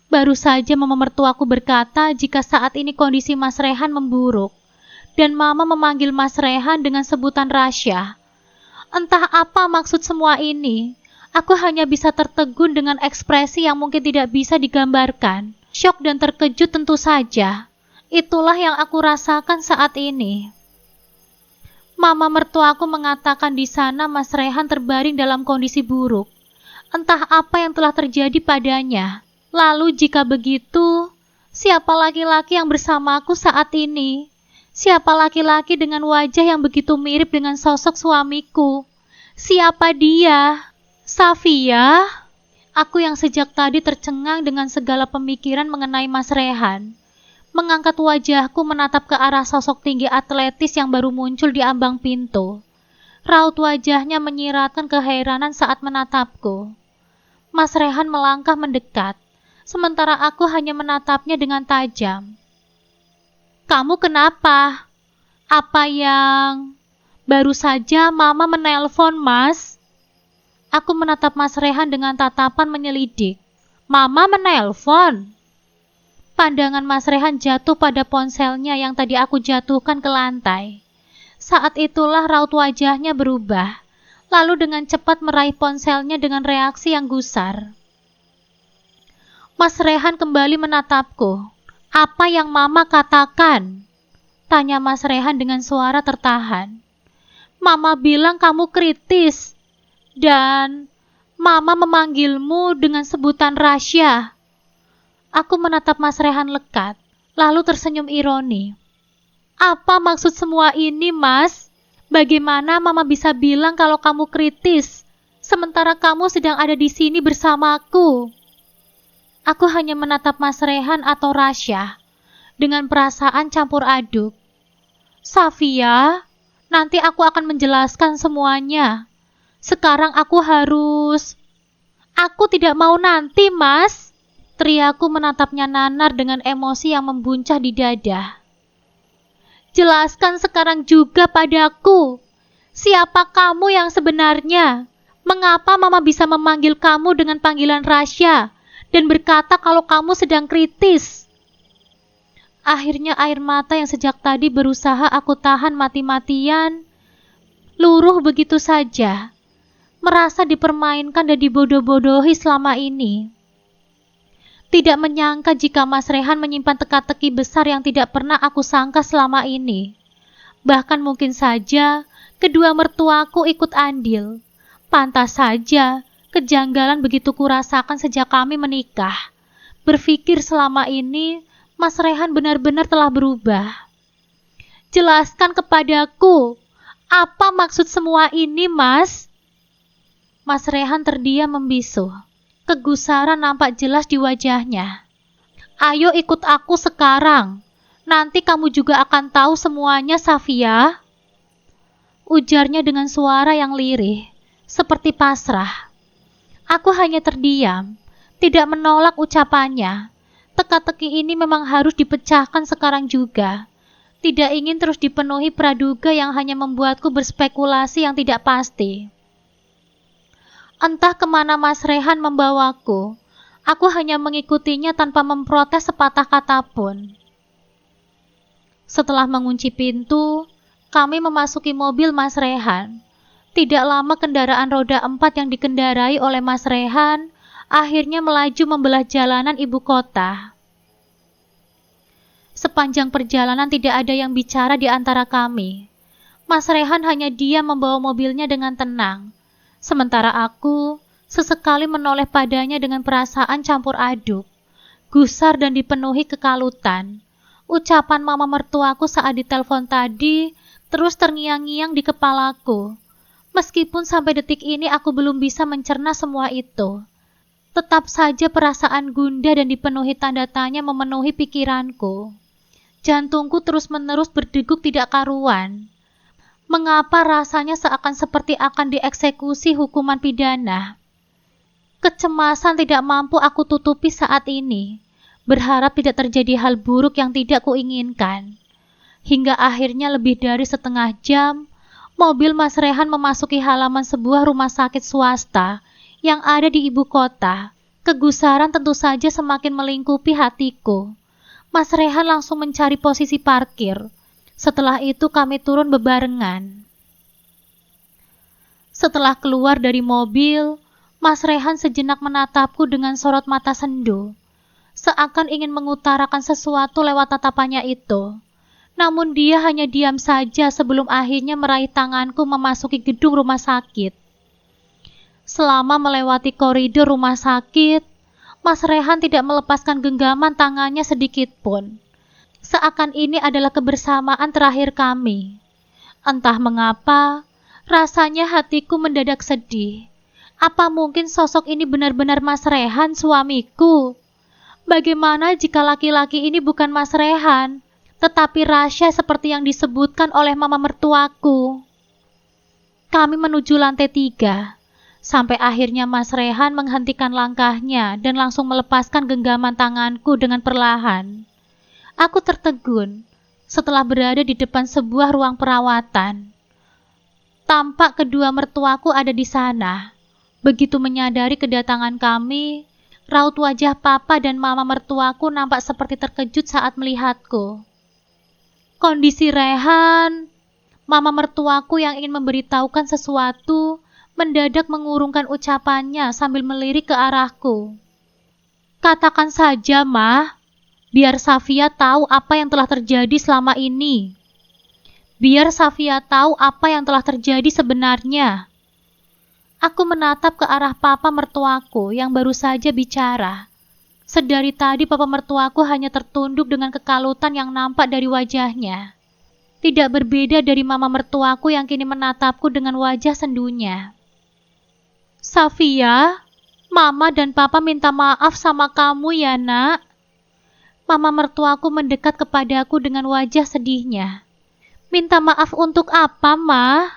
Baru saja mama mertuaku berkata jika saat ini kondisi Mas Rehan memburuk, dan mama memanggil Mas Rehan dengan sebutan Rasya. Entah apa maksud semua ini. Aku hanya bisa tertegun dengan ekspresi yang mungkin tidak bisa digambarkan. Syok dan terkejut tentu saja. Itulah yang aku rasakan saat ini. Mama mertuaku mengatakan di sana Mas Rehan terbaring dalam kondisi buruk. Entah apa yang telah terjadi padanya. Lalu jika begitu, siapa laki-laki yang bersamaku saat ini? Siapa laki-laki dengan wajah yang begitu mirip dengan sosok suamiku? Siapa dia? Safia? Aku yang sejak tadi tercengang dengan segala pemikiran mengenai Mas Rehan, mengangkat wajahku menatap ke arah sosok tinggi atletis yang baru muncul di ambang pintu. Raut wajahnya menyiratkan keheranan saat menatapku. Mas Rehan melangkah mendekat, sementara aku hanya menatapnya dengan tajam. Kamu kenapa? Apa yang... Baru saja Mama menelpon, Mas. Aku menatap Mas Rehan dengan tatapan menyelidik. Mama menelpon? Pandangan Mas Rehan jatuh pada ponselnya yang tadi aku jatuhkan ke lantai. Saat itulah raut wajahnya berubah, lalu dengan cepat meraih ponselnya dengan reaksi yang gusar. Mas Rehan kembali menatapku. "Apa yang Mama katakan?" tanya Mas Rehan dengan suara tertahan. "Mama bilang kamu kritis, dan Mama memanggilmu dengan sebutan Rasya." Aku menatap Mas Rehan lekat, lalu tersenyum ironi. "Apa maksud semua ini, Mas? Bagaimana Mama bisa bilang kalau kamu kritis, sementara kamu sedang ada di sini bersamaku?" Aku hanya menatap Mas Rehan atau Rasya, dengan perasaan campur aduk. "Safia, nanti aku akan menjelaskan semuanya. Sekarang aku harus..." "Aku tidak mau nanti, Mas," teriakku menatapnya nanar dengan emosi yang membuncah di dada. "Jelaskan sekarang juga padaku. Siapa kamu yang sebenarnya? Mengapa Mama bisa memanggil kamu dengan panggilan Rasya dan berkata kalau kamu sedang kritis?" Akhirnya air mata yang sejak tadi berusaha aku tahan mati-matian, luruh begitu saja. Merasa dipermainkan dan dibodoh-bodohi selama ini. Tidak menyangka jika Mas Rehan menyimpan teka-teki besar yang tidak pernah aku sangka selama ini. Bahkan mungkin saja kedua mertuaku ikut andil. Pantas saja kejanggalan begitu kurasakan sejak kami menikah. Berpikir selama ini Mas Rehan benar-benar telah berubah. "Jelaskan kepadaku, apa maksud semua ini, Mas?" Mas Rehan terdiam membisu. Kegusaran nampak jelas di wajahnya. "Ayo ikut aku sekarang. Nanti kamu juga akan tahu semuanya, Safia," ujarnya dengan suara yang lirih, seperti pasrah. Aku hanya terdiam, tidak menolak ucapannya. Teka-teki ini memang harus dipecahkan sekarang juga. Tidak ingin terus dipenuhi praduga yang hanya membuatku berspekulasi yang tidak pasti. Entah kemana Mas Rehan membawaku. Aku hanya mengikutinya tanpa memprotes sepatah kata pun. Setelah mengunci pintu, kami memasuki mobil Mas Rehan. Tidak lama kendaraan roda 4 yang dikendarai oleh Mas Rehan akhirnya melaju membelah jalanan ibu kota. Sepanjang perjalanan tidak ada yang bicara di antara kami. Mas Rehan hanya diam membawa mobilnya dengan tenang. Sementara aku sesekali menoleh padanya dengan perasaan campur aduk, gusar dan dipenuhi kekalutan. Ucapan mama mertuaku saat ditelepon tadi terus terngiang-ngiang di kepalaku. Meskipun sampai detik ini aku belum bisa mencerna semua itu, tetap saja perasaan gundah dan dipenuhi tanda tanya memenuhi pikiranku. Jantungku terus-menerus berdegup tidak karuan. Mengapa rasanya seakan seperti akan dieksekusi hukuman pidana? Kecemasan tidak mampu aku tutupi saat ini, berharap tidak terjadi hal buruk yang tidak kuinginkan. Hingga akhirnya lebih dari setengah jam, mobil Mas Rehan memasuki halaman sebuah rumah sakit swasta yang ada di ibu kota. Kegusaran tentu saja semakin melingkupi hatiku. Mas Rehan langsung mencari posisi parkir. Setelah itu kami turun bebarengan. Setelah keluar dari mobil, Mas Rehan sejenak menatapku dengan sorot mata sendu, seakan ingin mengutarakan sesuatu lewat tatapannya itu. Namun dia hanya diam saja sebelum akhirnya meraih tanganku memasuki gedung rumah sakit. Selama melewati koridor rumah sakit, Mas Rehan tidak melepaskan genggaman tangannya sedikit pun. Seakan ini adalah kebersamaan terakhir kami. Entah mengapa, rasanya hatiku mendadak sedih. Apa mungkin sosok ini benar-benar Mas Rehan, suamiku? Bagaimana jika laki-laki ini bukan Mas Rehan, tetapi Rasya seperti yang disebutkan oleh mama mertuaku? Kami menuju lantai 3, sampai akhirnya Mas Rehan menghentikan langkahnya dan langsung melepaskan genggaman tanganku dengan perlahan. Aku tertegun setelah berada di depan sebuah ruang perawatan. Tampak kedua mertuaku ada di sana. Begitu menyadari kedatangan kami, Raut wajah papa dan mama mertuaku nampak seperti terkejut saat melihatku. Kondisi Rehan, mama mertuaku yang ingin memberitahukan sesuatu, mendadak mengurungkan ucapannya sambil melirik ke arahku. Katakan saja, Mah, biar Safia tahu apa yang telah terjadi selama ini. Biar Safia tahu apa yang telah terjadi sebenarnya. Aku menatap ke arah papa mertuaku yang baru saja bicara. Sedari tadi papa mertuaku hanya tertunduk dengan kekalutan yang nampak dari wajahnya. Tidak berbeda dari mama mertuaku yang kini menatapku dengan wajah sendunya. Safia, mama dan papa minta maaf sama kamu ya, Nak. Mama mertuaku mendekat kepadaku dengan wajah sedihnya. Minta maaf untuk apa, Ma?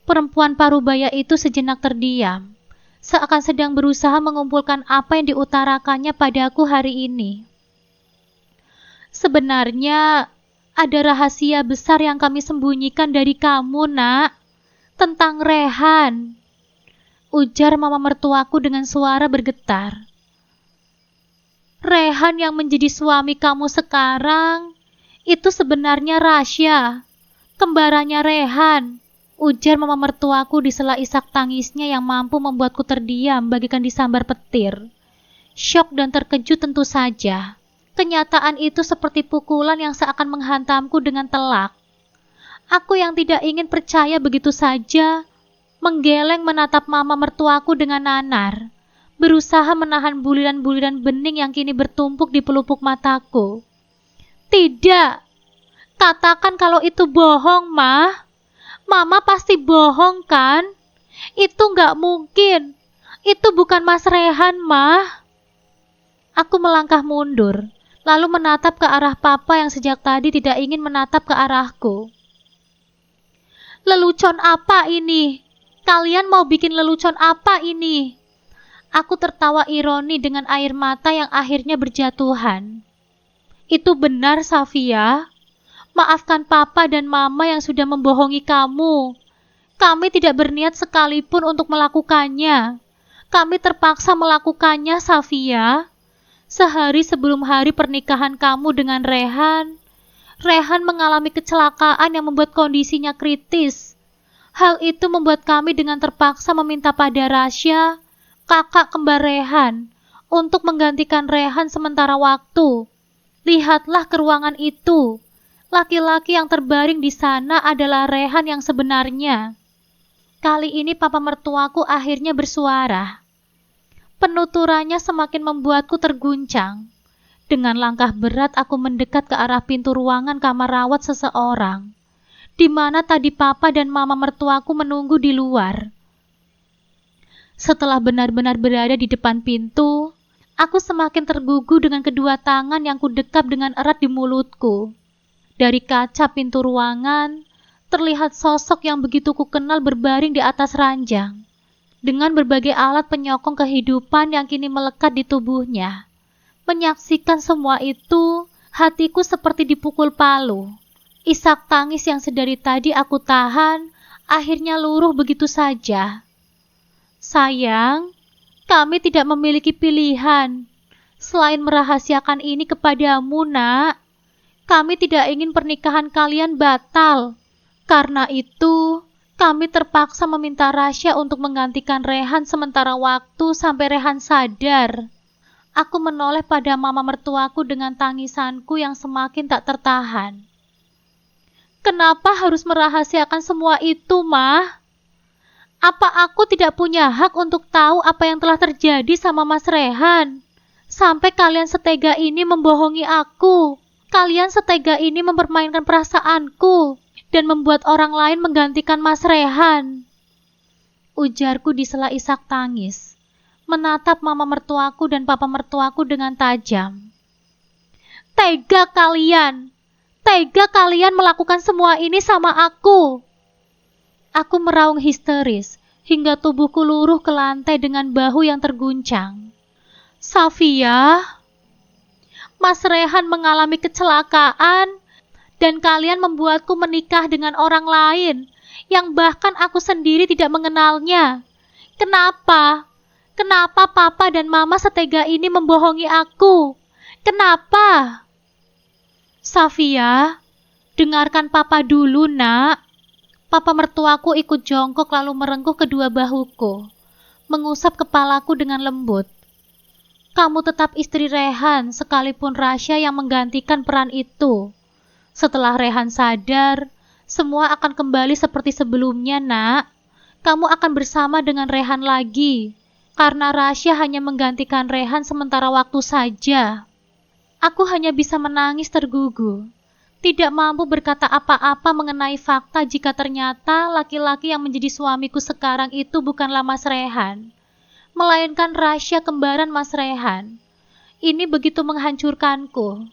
Perempuan parubaya itu sejenak terdiam, seakan sedang berusaha mengumpulkan apa yang diutarakannya padaku hari ini. Sebenarnya, ada rahasia besar yang kami sembunyikan dari kamu, Nak. Tentang Rehan, ujar mama mertuaku dengan suara bergetar. Rehan yang menjadi suami kamu sekarang, itu sebenarnya Rasya, kembarannya Rehan, ujar mama mertuaku di sela isak tangisnya yang mampu membuatku terdiam bagaikan disambar petir. Syok dan terkejut tentu saja. Kenyataan itu seperti pukulan yang seakan menghantamku dengan telak. Aku yang tidak ingin percaya begitu saja, menggeleng menatap mama mertuaku dengan nanar, berusaha menahan buliran-buliran bening yang kini bertumpuk di pelupuk mataku. Tidak, katakan kalau itu bohong, Mah. Mama pasti bohong kan? Itu nggak mungkin. Itu bukan Mas Rehan, Mah. Aku melangkah mundur, lalu menatap ke arah papa yang sejak tadi tidak ingin menatap ke arahku. Lelucon apa ini? Kalian mau bikin lelucon apa ini? Aku tertawa ironi dengan air mata yang akhirnya berjatuhan. Itu benar, Safia. Maafkan papa dan mama yang sudah membohongi kamu. Kami tidak berniat sekalipun untuk melakukannya. Kami terpaksa melakukannya, Safia. Sehari sebelum hari pernikahan kamu dengan Rehan, Rehan mengalami kecelakaan yang membuat kondisinya kritis. Hal itu membuat kami dengan terpaksa meminta pada Rasya, kakak kembar Rehan, untuk menggantikan Rehan sementara waktu. Lihatlah ke ruangan itu. Laki-laki yang terbaring di sana adalah Rehan yang sebenarnya. Kali ini papa mertuaku akhirnya bersuara. Penuturannya semakin membuatku terguncang. Dengan langkah berat aku mendekat ke arah pintu ruangan kamar rawat seseorang, di mana tadi papa dan mama mertuaku menunggu di luar. Setelah benar-benar berada di depan pintu, aku semakin tergugu dengan kedua tangan yang kudekap dengan erat di mulutku. Dari kaca pintu ruangan, terlihat sosok yang begitu kukenal berbaring di atas ranjang, dengan berbagai alat penyokong kehidupan yang kini melekat di tubuhnya. Menyaksikan semua itu, hatiku seperti dipukul palu. Isak tangis yang sedari tadi aku tahan, akhirnya luruh begitu saja. Sayang, kami tidak memiliki pilihan selain merahasiakan ini kepadamu, Nak. Kami tidak ingin pernikahan kalian batal. Karena itu, kami terpaksa meminta Rasya untuk menggantikan Rehan sementara waktu sampai Rehan sadar. Aku menoleh pada mama mertuaku dengan tangisanku yang semakin tak tertahan. Kenapa harus merahasiakan semua itu, Mah? Apa aku tidak punya hak untuk tahu apa yang telah terjadi sama Mas Rehan? Sampai kalian setega ini membohongi aku. Kalian setega ini mempermainkan perasaanku dan membuat orang lain menggantikan Mas Rehan. Ujarku di sela isak tangis, menatap mama mertuaku dan papa mertuaku dengan tajam. Tega kalian melakukan semua ini sama aku. Aku meraung histeris hingga tubuhku luruh ke lantai dengan bahu yang terguncang. Safia, Mas Rehan mengalami kecelakaan dan kalian membuatku menikah dengan orang lain yang bahkan aku sendiri tidak mengenalnya. Kenapa? Kenapa Papa dan Mama setega ini membohongi aku? Kenapa? Safia, dengarkan Papa dulu, Nak. Papa mertuaku ikut jongkok lalu merengkuh kedua bahuku, mengusap kepalaku dengan lembut. Kamu tetap istri Rehan, sekalipun Rasya yang menggantikan peran itu. Setelah Rehan sadar, semua akan kembali seperti sebelumnya, Nak. Kamu akan bersama dengan Rehan lagi, karena Rasya hanya menggantikan Rehan sementara waktu saja. Aku hanya bisa menangis tergugu, tidak mampu berkata apa-apa mengenai fakta jika ternyata laki-laki yang menjadi suamiku sekarang itu bukanlah Mas Rehan, melainkan Rasya kembaran Mas Rehan. Ini begitu menghancurkanku,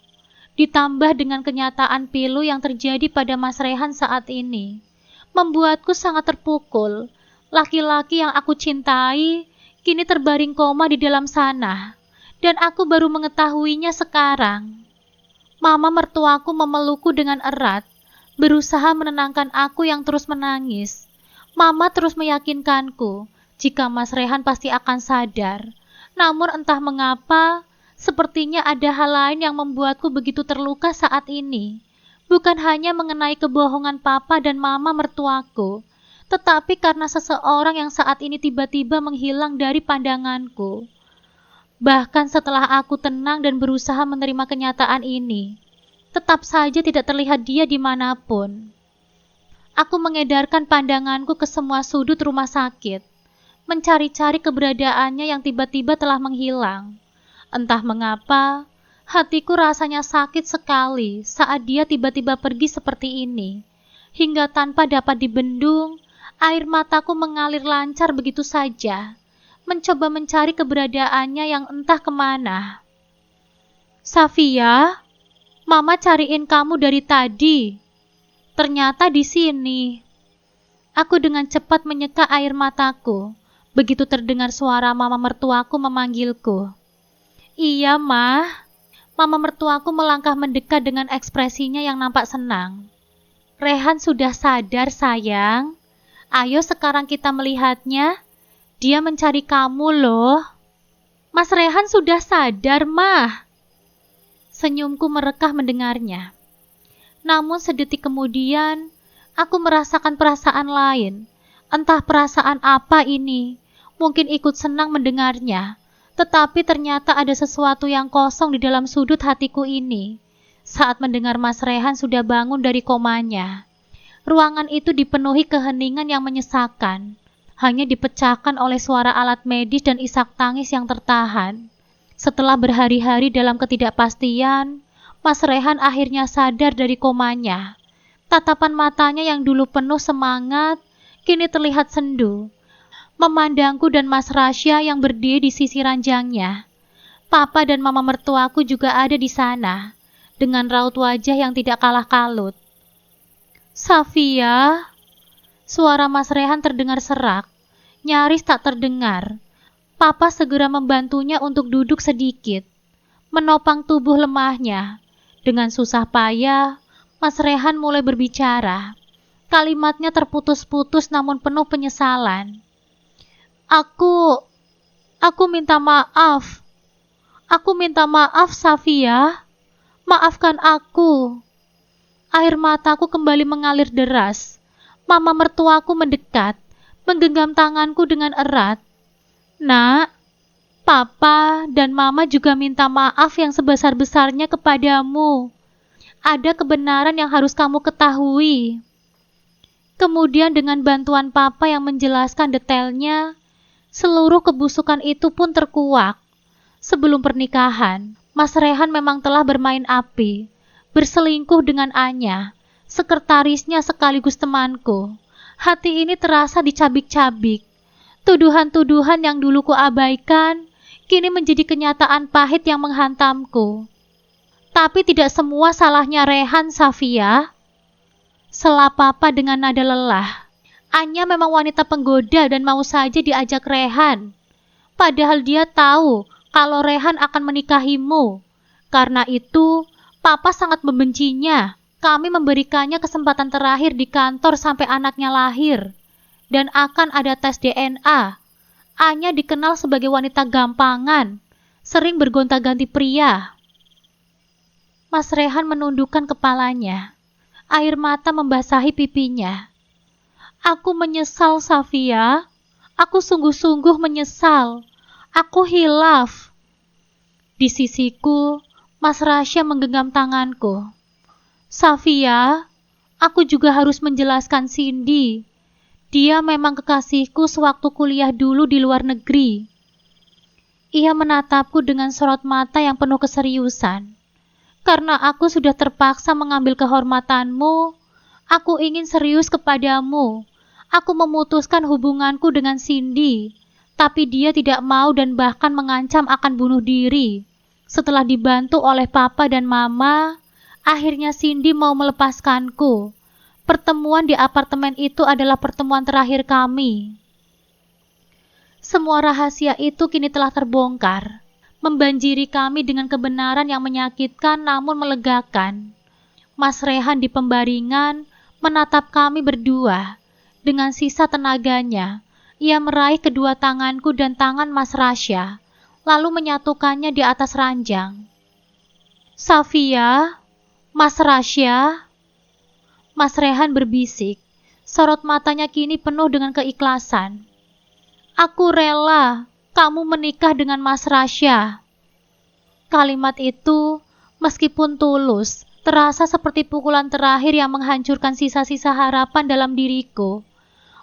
ditambah dengan kenyataan pilu yang terjadi pada Mas Rehan saat ini, membuatku sangat terpukul. Laki-laki yang aku cintai kini terbaring koma di dalam sana, dan aku baru mengetahuinya sekarang. Mama mertuaku memelukku dengan erat, berusaha menenangkan aku yang terus menangis. Mama terus meyakinkanku jika Mas Rehan pasti akan sadar. Namun entah mengapa, sepertinya ada hal lain yang membuatku begitu terluka saat ini. Bukan hanya mengenai kebohongan Papa dan Mama mertuaku, tetapi karena seseorang yang saat ini tiba-tiba menghilang dari pandanganku. Bahkan setelah aku tenang dan berusaha menerima kenyataan ini, tetap saja tidak terlihat dia dimanapun. Aku mengedarkan pandanganku ke semua sudut rumah sakit, mencari-cari keberadaannya yang tiba-tiba telah menghilang. Entah mengapa, hatiku rasanya sakit sekali saat dia tiba-tiba pergi seperti ini, hingga tanpa dapat dibendung, air mataku mengalir lancar begitu saja, mencoba mencari keberadaannya yang entah kemana. Safia, Mama cariin kamu dari tadi. Ternyata di sini. Aku dengan cepat menyeka air mataku, begitu terdengar suara Mama mertuaku memanggilku. Iya, Mah. Mama mertuaku melangkah mendekat dengan ekspresinya yang nampak senang. Rehan sudah sadar, sayang. Ayo sekarang kita melihatnya. Dia mencari kamu loh. Mas Rehan sudah sadar, Mah. Senyumku merekah mendengarnya. Namun sedetik kemudian, aku merasakan perasaan lain. Entah perasaan apa ini. Mungkin ikut senang mendengarnya. Tetapi ternyata ada sesuatu yang kosong di dalam sudut hatiku ini. Saat mendengar Mas Rehan sudah bangun dari komanya. Ruangan itu dipenuhi keheningan yang menyesakan, hanya dipecahkan oleh suara alat medis dan isak tangis yang tertahan. Setelah berhari-hari dalam ketidakpastian, Mas Rehan akhirnya sadar dari komanya. Tatapan matanya yang dulu penuh semangat, kini terlihat sendu, memandangku dan Mas Rasya yang berdiri di sisi ranjangnya. Papa dan Mama mertuaku juga ada di sana, dengan raut wajah yang tidak kalah kalut. Safia, suara Mas Rehan terdengar serak, nyaris tak terdengar. Papa segera membantunya untuk duduk sedikit, menopang tubuh lemahnya. Dengan susah payah, Mas Rehan mulai berbicara. Kalimatnya terputus-putus namun penuh penyesalan. Aku minta maaf. Aku minta maaf, Safia. Maafkan aku. Air mataku kembali mengalir deras. Mama mertuaku mendekat, menggenggam tanganku dengan erat. Nak, Papa dan Mama juga minta maaf yang sebesar-besarnya kepadamu. Ada kebenaran yang harus kamu ketahui. Kemudian dengan bantuan Papa yang menjelaskan detailnya, seluruh kebusukan itu pun terkuak. Sebelum pernikahan, Mas Rehan memang telah bermain api, berselingkuh dengan Anya, sekretarisnya sekaligus temanku. Hati ini terasa dicabik-cabik. Tuduhan-tuduhan yang dulu kuabaikan, kini menjadi kenyataan pahit yang menghantamku. Tapi tidak semua salahnya Rehan, Safia. Sela Papa dengan nada lelah. Anya memang wanita penggoda dan mau saja diajak Rehan. Padahal dia tahu kalau Rehan akan menikahimu. Karena itu, Papa sangat membencinya. Kami memberikannya kesempatan terakhir di kantor sampai anaknya lahir. Dan akan ada tes DNA. Anya dikenal sebagai wanita gampangan, sering bergonta-ganti pria. Mas Rehan menundukkan kepalanya. Air mata membasahi pipinya. Aku menyesal, Safia. Aku sungguh-sungguh menyesal. Aku hilaf. Di sisiku, Mas Rasya menggenggam tanganku. Safia, aku juga harus menjelaskan Cindy. Dia memang kekasihku sewaktu kuliah dulu di luar negeri. Ia menatapku dengan sorot mata yang penuh keseriusan. Karena aku sudah terpaksa mengambil kehormatanmu, aku ingin serius kepadamu. Aku memutuskan hubunganku dengan Cindy, tapi dia tidak mau dan bahkan mengancam akan bunuh diri. Setelah dibantu oleh papa dan mama, akhirnya Cindy mau melepaskanku. Pertemuan di apartemen itu adalah pertemuan terakhir kami. Semua rahasia itu kini telah terbongkar, membanjiri kami dengan kebenaran yang menyakitkan namun melegakan. Mas Rehan di pembaringan menatap kami berdua. Dengan sisa tenaganya, ia meraih kedua tanganku dan tangan Mas Rasya, lalu menyatukannya di atas ranjang. Safia, Mas Rasya. Mas Rehan berbisik, sorot matanya kini penuh dengan keikhlasan. Aku rela kamu menikah dengan Mas Rasya. Kalimat itu, meskipun tulus, terasa seperti pukulan terakhir yang menghancurkan sisa-sisa harapan dalam diriku.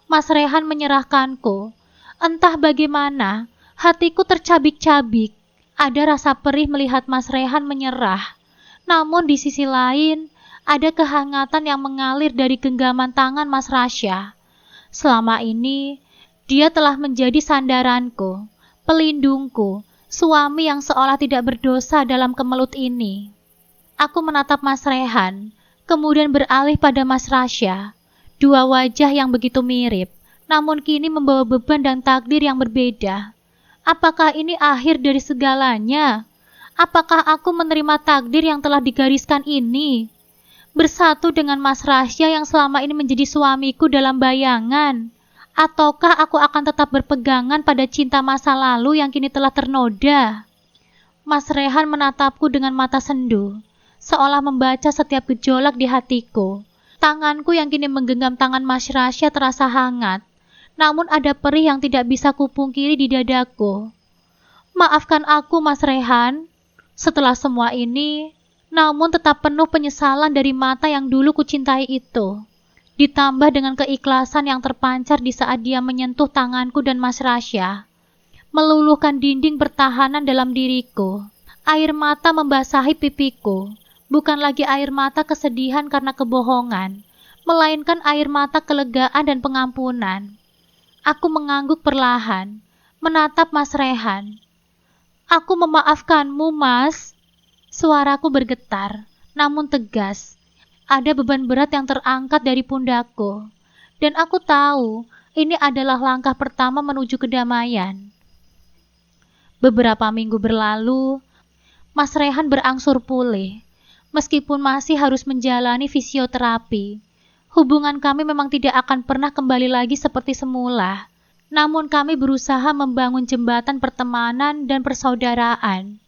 Mas Rehan menyerahkanku. Entah bagaimana, hatiku tercabik-cabik. Ada rasa perih melihat Mas Rehan menyerah. Namun di sisi lain, ada kehangatan yang mengalir dari genggaman tangan Mas Rasya. Selama ini, dia telah menjadi sandaranku, pelindungku, suami yang seolah tidak berdosa dalam kemelut ini. Aku menatap Mas Rehan, kemudian beralih pada Mas Rasya. Dua wajah yang begitu mirip, namun kini membawa beban dan takdir yang berbeda. Apakah ini akhir dari segalanya? Apakah aku menerima takdir yang telah digariskan ini? Bersatu dengan Mas Rasya yang selama ini menjadi suamiku dalam bayangan? Ataukah aku akan tetap berpegangan pada cinta masa lalu yang kini telah ternoda? Mas Rehan menatapku dengan mata sendu, seolah membaca setiap gejolak di hatiku. Tanganku yang kini menggenggam tangan Mas Rasya terasa hangat, namun ada perih yang tidak bisa kupungkiri di dadaku. Maafkan aku, Mas Rehan. Setelah semua ini, namun tetap penuh penyesalan dari mata yang dulu kucintai itu. Ditambah dengan keikhlasan yang terpancar di saat dia menyentuh tanganku dan Mas Rasya, meluluhkan dinding pertahanan dalam diriku. Air mata membasahi pipiku. Bukan lagi air mata kesedihan karena kebohongan, melainkan air mata kelegaan dan pengampunan. Aku mengangguk perlahan, menatap Mas Rehan. Aku memaafkanmu, Mas. Suaraku bergetar, namun tegas. Ada beban berat yang terangkat dari pundakku, dan aku tahu ini adalah langkah pertama menuju kedamaian. Beberapa minggu berlalu, Mas Rehan berangsur pulih. Meskipun masih harus menjalani fisioterapi, hubungan kami memang tidak akan pernah kembali lagi seperti semula. Namun kami berusaha membangun jembatan pertemanan dan persaudaraan.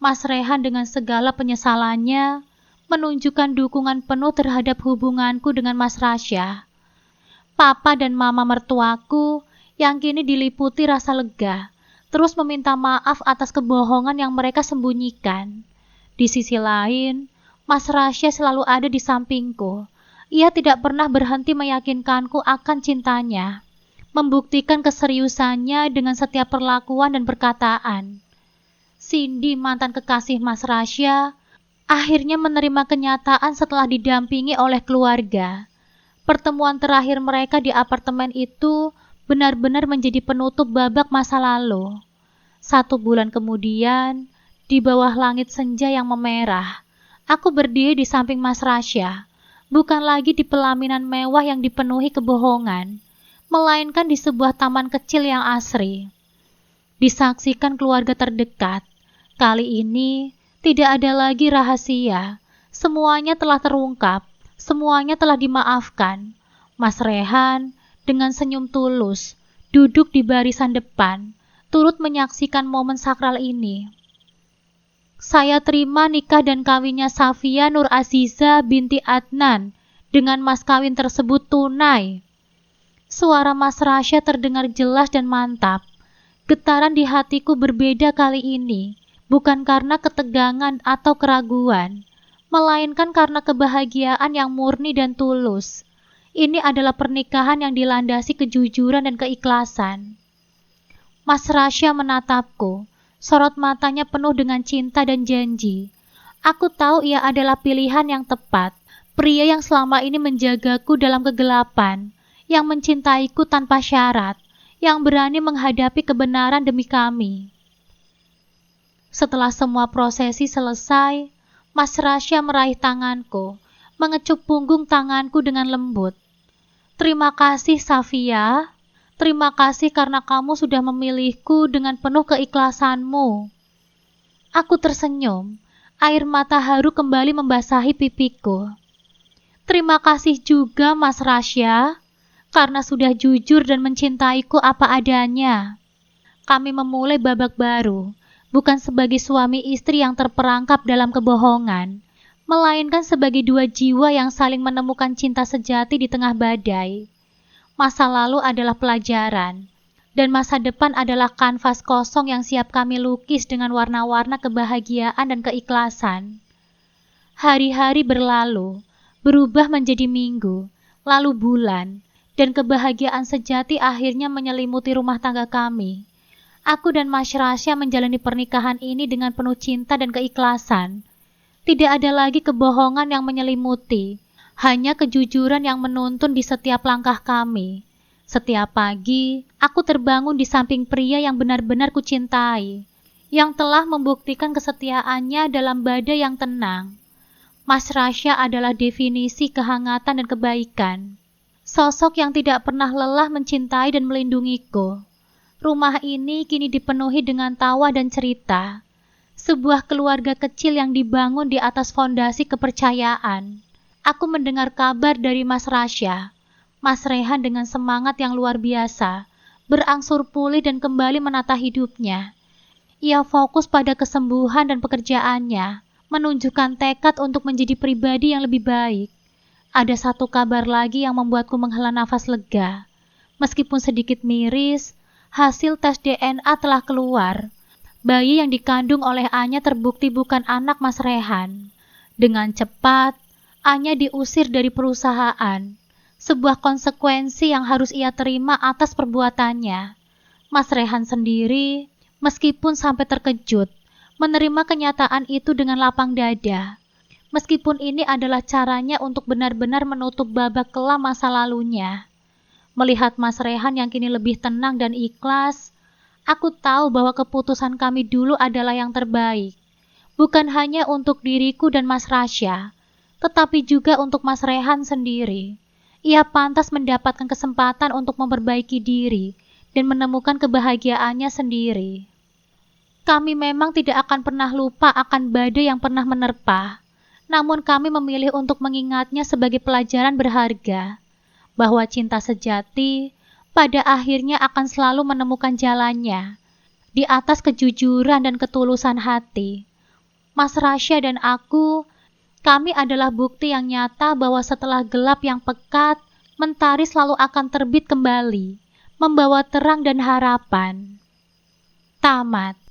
Mas Rehan dengan segala penyesalannya menunjukkan dukungan penuh terhadap hubunganku dengan Mas Rasya. Papa dan mama mertuaku yang kini diliputi rasa lega, terus meminta maaf atas kebohongan yang mereka sembunyikan. Di sisi lain, Mas Rasya selalu ada di sampingku. Ia tidak pernah berhenti meyakinkanku akan cintanya, membuktikan keseriusannya dengan setiap perlakuan dan perkataan. Cindy, mantan kekasih Mas Rasya, akhirnya menerima kenyataan setelah didampingi oleh keluarga. Pertemuan terakhir mereka di apartemen itu benar-benar menjadi penutup babak masa lalu. 1 bulan kemudian, di bawah langit senja yang memerah, aku berdiri di samping Mas Rasya, bukan lagi di pelaminan mewah yang dipenuhi kebohongan, melainkan di sebuah taman kecil yang asri. Disaksikan keluarga terdekat, kali ini tidak ada lagi rahasia, semuanya telah terungkap, semuanya telah dimaafkan. Mas Rehan dengan senyum tulus duduk di barisan depan, turut menyaksikan momen sakral ini. Saya terima nikah dan kawinnya Safia Nur Aziza binti Adnan dengan mas kawin tersebut tunai. Suara Mas Rasya terdengar jelas dan mantap. Getaran di hatiku berbeda kali ini, bukan karena ketegangan atau keraguan, melainkan karena kebahagiaan yang murni dan tulus. Ini adalah pernikahan yang dilandasi kejujuran dan keikhlasan. Mas Rasya menatapku. Sorot matanya penuh dengan cinta dan janji. Aku tahu ia adalah pilihan yang tepat, pria yang selama ini menjagaku dalam kegelapan, yang mencintaiku tanpa syarat, yang berani menghadapi kebenaran demi kami. Setelah semua prosesi selesai, Mas Rasya meraih tanganku, mengecup punggung tanganku dengan lembut. Terima kasih Safia. Terima kasih karena kamu sudah memilihku dengan penuh keikhlasanmu. Aku tersenyum, air mata haru kembali membasahi pipiku. Terima kasih juga Mas Rasya, karena sudah jujur dan mencintaiku apa adanya. Kami memulai babak baru, bukan sebagai suami istri yang terperangkap dalam kebohongan, melainkan sebagai dua jiwa yang saling menemukan cinta sejati di tengah badai. Masa lalu adalah pelajaran, dan masa depan adalah kanvas kosong yang siap kami lukis dengan warna-warna kebahagiaan dan keikhlasan. Hari-hari berlalu, berubah menjadi minggu, lalu bulan, dan kebahagiaan sejati akhirnya menyelimuti rumah tangga kami. Aku dan Mas Rasya menjalani pernikahan ini dengan penuh cinta dan keikhlasan. Tidak ada lagi kebohongan yang menyelimuti, hanya kejujuran yang menuntun di setiap langkah kami. Setiap pagi, aku terbangun di samping pria yang benar-benar kucintai, yang telah membuktikan kesetiaannya dalam badai yang tenang. Mas Rasya adalah definisi kehangatan dan kebaikan. Sosok yang tidak pernah lelah mencintai dan melindungiku. Rumah ini kini dipenuhi dengan tawa dan cerita. Sebuah keluarga kecil yang dibangun di atas fondasi kepercayaan. Aku mendengar kabar dari Mas Rasya. Mas Rehan dengan semangat yang luar biasa, berangsur pulih dan kembali menata hidupnya. Ia fokus pada kesembuhan dan pekerjaannya, menunjukkan tekad untuk menjadi pribadi yang lebih baik. Ada satu kabar lagi yang membuatku menghela nafas lega. Meskipun sedikit miris, hasil tes DNA telah keluar. Bayi yang dikandung oleh Anya terbukti bukan anak Mas Rehan. Dengan cepat, Anya diusir dari perusahaan, sebuah konsekuensi yang harus ia terima atas perbuatannya. Mas Rehan sendiri, meskipun sampai terkejut, menerima kenyataan itu dengan lapang dada. Meskipun ini adalah caranya untuk benar-benar menutup babak kelam masa lalunya. Melihat Mas Rehan yang kini lebih tenang dan ikhlas, aku tahu bahwa keputusan kami dulu adalah yang terbaik. Bukan hanya untuk diriku dan Mas Rasya, tetapi juga untuk Mas Rehan sendiri. Ia pantas mendapatkan kesempatan untuk memperbaiki diri dan menemukan kebahagiaannya sendiri. Kami memang tidak akan pernah lupa akan badai yang pernah menerpa, namun kami memilih untuk mengingatnya sebagai pelajaran berharga, bahwa cinta sejati pada akhirnya akan selalu menemukan jalannya, di atas kejujuran dan ketulusan hati. Mas Rasya dan aku, kami adalah bukti yang nyata bahwa setelah gelap yang pekat, mentari selalu akan terbit kembali, membawa terang dan harapan. Tamat.